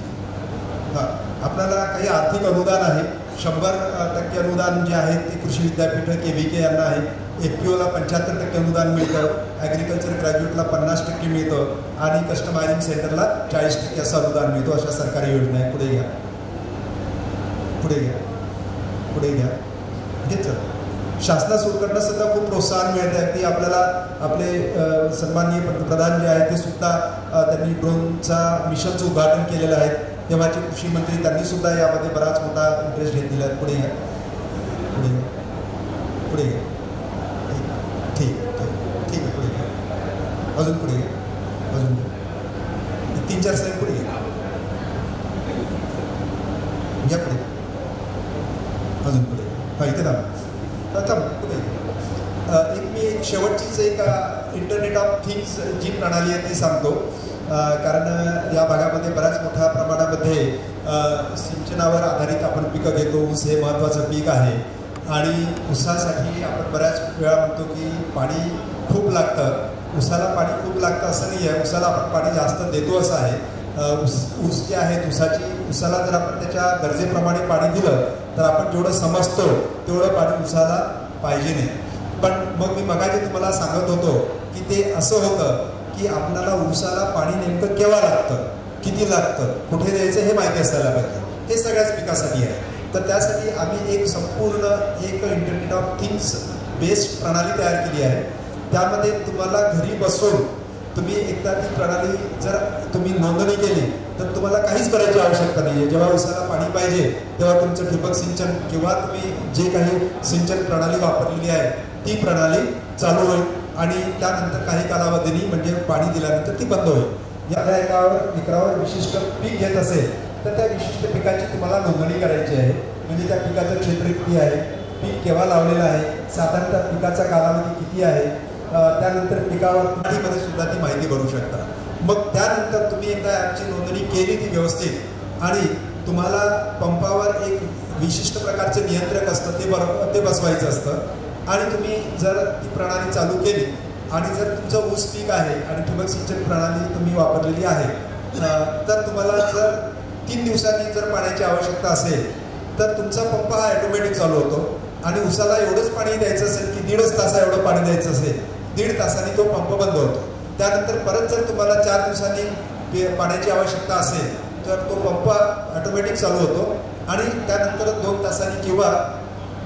हां, आपल्याला काही आर्थिक अनुदान आहे. 100% अनुदान जे आहे ते कृषी विद्यापीठ KVK यांना आहे. FPOला 75% अनुदान मिळतं, ॲग्रिकल्चर ग्रॅज्युएटला 50% मिळतं आणि कस्टमायझिंग सेंटरला 40% असं अनुदान मिळतो. अशा सरकारी योजना आहे. पुढे घ्या, पुढे घ्या, पुढे घ्या. घेतलं. शासनाकडनं सुद्धा खूप प्रोत्साहन मिळत आहे. ती आपल्याला आपले सन्माननीय पंतप्रधान जे आहेत ते सुद्धा त्यांनी ड्रोनचा मिशनचं उद्घाटन केलेलं आहे. तेव्हाचे कृषी मंत्री त्यांनी सुद्धा यामध्ये बराच मोठा इंटरेस्ट घेतलेला आहे. पुढे घ्या, पुढे घ्या, पुढे घ्या. ठीक आहे, ठीक आहे. पुढे घ्या, अजून पुढे घ्या, अजून 3-4 स्लाईड पुढे घ्या, घ्या पुढे, अजून पुढे. हां, इथे थांबा, पुढे. एक शेवटचीच एक इंटरनेट ऑफ थिंग्स जी प्रणाली आहे ती सांगतो. कारण या भागामध्ये बऱ्याच मोठ्या प्रमाणामध्ये सिंचनावर आधारित आपण पिकं घेतो. ऊस हे महत्त्वाचं पीक आहे आणि ऊसासाठी आपण बऱ्याच वेळा म्हणतो की पाणी खूप लागतं. ऊसाला पाणी खूप लागतं असं नाही आहे, ऊसाला आपण पाणी जास्त देतो असं आहे. ऊस जे आहे ऊसाला जर आपण त्याच्या गरजेप्रमाणे पाणी दिलं तर आपण जेवढं समजतो तेवढं पाणी ऊसाला पाहिजे नाही. पण मग मी मगाशी तुम्हाला सांगत होतो की ते असं होतं की आपल्याला ऊसाला पाणी नेमकं केव्हा लागतं, किती लागतं, कुठे द्यायचं हे माहिती असायला पाहिजे. हे सगळ्याच पिकासाठी आहे. तर त्यासाठी आम्ही एक संपूर्ण इंटरनेट ऑफ थिंग्स बेस्ड प्रणाली तयार केली आहे. त्यामध्ये तुम्हाला घरी बसून तुम्ही एकदा ती प्रणाली जर तुम्ही नोंदणी केली तर तुम्हाला काहीच करायची आवश्यकता नाही आहे. जेव्हा उसाला पाणी पाहिजे तेव्हा तुमचं ठिबक सिंचन किंवा तुम्ही जे काही सिंचन प्रणाली वापरलेली आहे ती प्रणाली चालू होईल आणि त्यानंतर काही कालावधीने म्हणजे पाणी दिल्यानंतर ती बंद होईल. या एकरावर विशिष्ट पीक घेत असेल तर त्या विशिष्ट पिकाची तुम्हाला नोंदणी करायची आहे. म्हणजे त्या पिकाचं क्षेत्र किती आहे, पीक केव्हा लावलेलं आहे, साधारणतः पिकाचा कालावधी किती आहे, त्यानंतर पिकावर मध्ये सुद्धा ती माहिती भरू शकता. मग त्यानंतर तुम्ही एकदा ॲपची नोंदणी केली ती व्यवस्थित आणि तुम्हाला पंपावर एक विशिष्ट प्रकारचे नियंत्रक असतं ते बसवायचं असतं आणि तुम्ही जर ती प्रणाली चालू केली आणि जर तुमचं ऊस पीक आहे आणि ठिबक सिंचन प्रणाली तुम्ही वापरलेली आहे तर तुम्हाला जर 3 दिवसांनी जर पाण्याची आवश्यकता असेल तर तुमचा पंप हा ॲटोमॅटिक चालू होतो आणि उसाला एवढंच पाणी द्यायचं असेल की 1.5 तासा एवढं पाणी द्यायचं असेल 1.5 तासांनी तो पंप बंद होतो. त्यानंतर परत जर तुम्हाला 4 दिवसांनी पाण्याची आवश्यकता असेल तर तो पंप ऑटोमॅटिक चालू होतो आणि त्यानंतर 2 तासांनी किंवा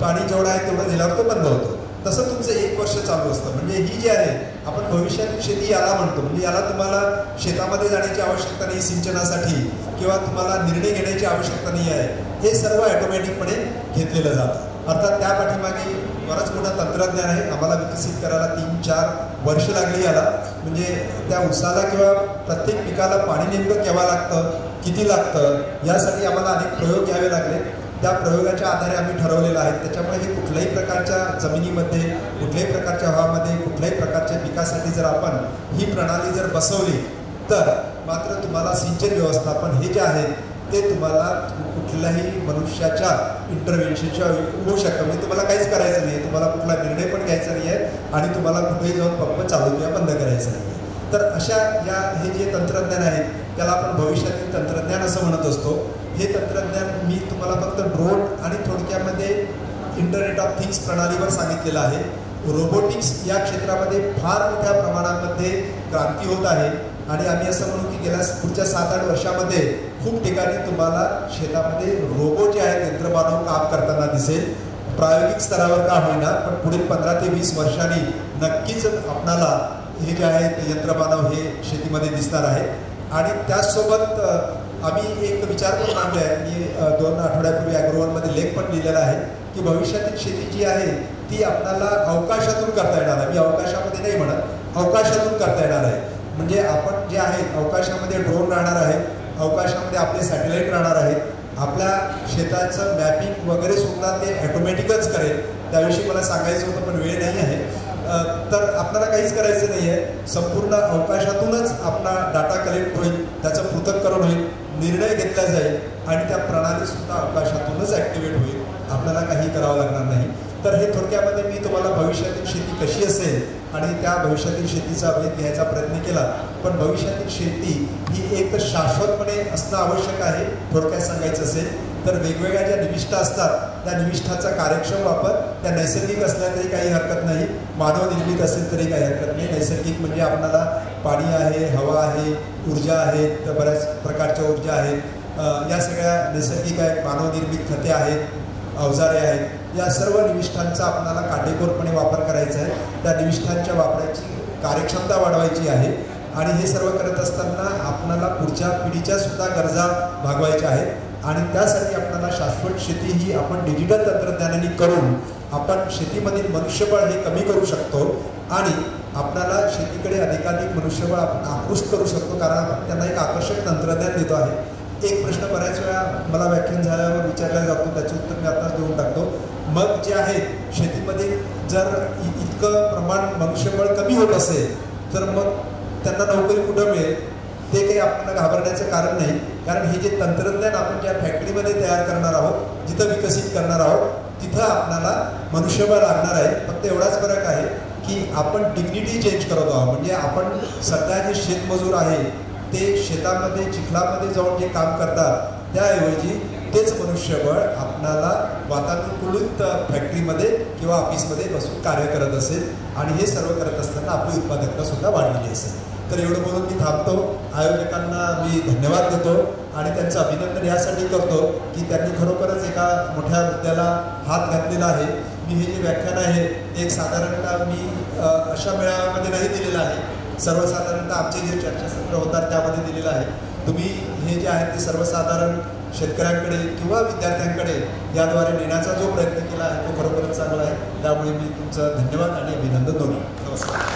पाणी जेवढं आहे तेवढं दिल्यावर तो बंद होतो. तसं तुमचं 1 वर्ष चालू असतं. म्हणजे ही जी आहे आपण भविष्यातील शेती याला म्हणतो. म्हणजे याला तुम्हाला शेतामध्ये जाण्याची आवश्यकता नाही सिंचनासाठी किंवा तुम्हाला निर्णय घेण्याची आवश्यकता नाही आहे. हे सर्व ऑटोमॅटिकपणे घेतलेलं जातं. अर्थात त्या पाठीमागे बरंच मोठं तंत्रज्ञान आहे. आम्हाला विकसित करायला 3-4 वर्ष लागली याला. म्हणजे त्या उसाला किंवा प्रत्येक पिकाला पाणी नेमकं केव्हा लागतं, किती लागतं यासाठी आम्हाला अनेक प्रयोग घ्यावे लागले. त्या प्रयोगाच्या आधारे आम्ही ठरवलेलं आहे. त्याच्यामुळे हे कुठल्याही प्रकारच्या जमिनीमध्ये, कुठल्याही प्रकारच्या हवामध्ये, कुठल्याही प्रकारच्या पिकासाठी जर आपण ही प्रणाली जर बसवली तर मात्र तुम्हाला सिंचन व्यवस्थापन हे जे आहे ते तुम्हाला कुठल्याही मनुष्याच्या इंटरव्हेन्शनच्या होऊ शकतं. म्हणजे तुम्हाला काहीच करायचं नाही, तुम्हाला कुठला निर्णय पण घ्यायचा नाही आहे आणि तुम्हाला कुठेही जाऊन पंप चालू किंवा बंद करायचं नाही. तर अशा हे जे तंत्रज्ञान आहे त्याला आपण भविष्यातील तंत्रज्ञान असं म्हणत असतो. हे तंत्रज्ञान मी तुम्हाला फक्त ड्रोन आणि थोडक्यामध्ये इंटरनेट ऑफ थिंग्स प्रणालीवर सांगितलेलं आहे. रोबोटिक्स या क्षेत्रामध्ये फार मोठ्या प्रमाणामध्ये क्रांती होत आहे आणि आम्ही असं म्हणू की पुढच्या 7-8 वर्षामध्ये खूप ठिकाणी तुम्हाला शेतामध्ये रोबो जे आहेत यंत्रमानव काम करताना दिसेल. प्रायोगिक स्तरावर का होईना पण पुढील 15 ते 20 वर्षांनी नक्कीच आपणाला हे जे आहेत यंत्रमानव हे शेतीमध्ये दिसणार आहे. आणि त्याचसोबत आम्ही एक विचार पण मांडला आहे की 2 आठवड्यापूर्वी ॲग्रोवनमध्ये लेख पण लिहिलेला आहे की भविष्यातील शेती जी आहे ती आपल्याला अवकाशातून करता येणार आहे. मी अवकाशामध्ये नाही म्हणत, अवकाशातून करता येणार आहे. म्हणजे आपण जे आहे अवकाशामध्ये ड्रोन राहणार आहे, अवकाशामध्ये आपले सॅटेलाईट राहणार आहेत. आपल्या शेताचं मॅपिंग वगैरे सुद्धा ते ॲटोमॅटिकच करेल. त्याविषयी मला सांगायचं होतं पण वेळ नाही आहे. तर आपल्याला काहीच करायचं नाही आहे. संपूर्ण अवकाशातूनच आपला डाटा कलेक्ट होईल, त्याचं पृथक्करण होईल, निर्णय घेतला जाईल आणि त्या प्रणालीसुद्धा अवकाशातूनच ॲक्टिवेट होईल. आपल्याला काही करावं लागणार नाही. तर हे थोडक्यामध्ये मी तुम्हाला भविष्यातील शेती कशी असेल आणि त्या भविष्यातील शेतीचा भेद घ्यायचा प्रयत्न केला. पण भविष्यातील शेती ही एक तर शाश्वतपणे असणं आवश्यक आहे. थोडक्यात सांगायचं असेल तर वेगवेगळ्या ज्या निविष्ठा असतात त्या निविष्ठाचा कार्यक्षम वापर, त्या नैसर्गिक असल्या तरी काही हरकत नाही, मानवनिर्मित असेल तरी काही हरकत नाही. नैसर्गिक म्हणजे आपल्याला पाणी आहे, हवा आहे, ऊर्जा आहे, तर बऱ्याच प्रकारच्या ऊर्जा आहेत. या सगळ्या नैसर्गिक आहेत, मानवनिर्मित खते आहेत, अवजारे आहेत. या सर्व निविष्ठांचा आपल्याला काटेकोरपणे वापर करायचा आहे. त्या निविष्ठांच्या वापराची कार्यक्षमता वाढवायची आहे आणि हे सर्व करत असताना आपल्याला पुढच्या पिढीच्या सुद्धा गरजा भागवायच्या आहेत. आणि त्यासाठी आपल्याला शाश्वत शेती ही आपण डिजिटल तंत्रज्ञानाने करून आपण शेतीमधील मनुष्यबळ हे कमी करू शकतो आणि आपल्याला शेतीकडे अधिकाधिक मनुष्यबळ आपण आकृष्ट करू शकतो कारण आपण त्यांना एक आकर्षक तंत्रज्ञान देतो आहे. एक प्रश्न बऱ्याच वेळा मला व्याख्यान झाल्यावर विचारला जातो, त्याचं उत्तर मी आताच देऊन टाकतो. मग जे आहे शेतीमध्ये जर इतकं प्रमाण मनुष्यबळ कमी होत असेल तर मग त्यांना नोकरी कुठं मिळेल? ते काही आपल्याला घाबरण्याचं कारण नाही. कारण हे जे तंत्रज्ञान आपण ज्या फॅक्टरीमध्ये तयार करणार आहोत, जिथं विकसित करणार आहोत, तिथं आपल्याला मनुष्यबळ लागणार आहे. फक्त एवढाच फरक आहे की आपण डिग्निटी चेंज करत आहोत. म्हणजे आपण सध्या जे शेतमजूर आहे ते शेतामध्ये चिखलामध्ये जाऊन जे काम करतात त्याऐवजी तेच मनुष्यबळ आपल्याला वातानुकूलित फॅक्टरीमध्ये किंवा ऑफिसमध्ये बसून कार्य करत असेल आणि हे सर्व करत असताना आपली उत्पादकता सुद्धा वाढलेली असेल. तर एवढं बोलून मी थांबतो. आयोजकांना मी धन्यवाद देतो आणि त्यांचं अभिनंदन यासाठी करतो की त्यांनी खरोखरच एका मोठ्या मुद्द्याला हात घातलेला आहे. मी हे जे व्याख्यान आहे एक साधारणतः मी अशा मेळाव्यामध्ये नाही दिलेलं आहे, सर्वसाधारणतः आमचे जे चर्चासत्र होतात त्यामध्ये दिलेलं आहे. तुम्ही हे जे आहे ते सर्वसाधारण शेतकऱ्यांकडे किंवा विद्यार्थ्यांकडे याद्वारे नेण्याचा जो प्रयत्न केला आहे तो खरोखरच चांगला आहे. त्यामुळे मी तुमचं धन्यवाद आणि अभिनंदन करतो. नमस्कार.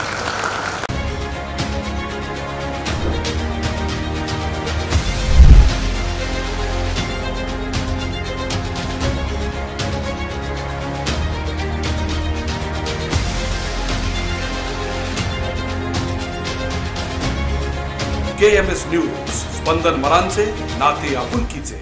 KMS न्यूज, स्पंदन मरांचे, नाते आपुलकीचे.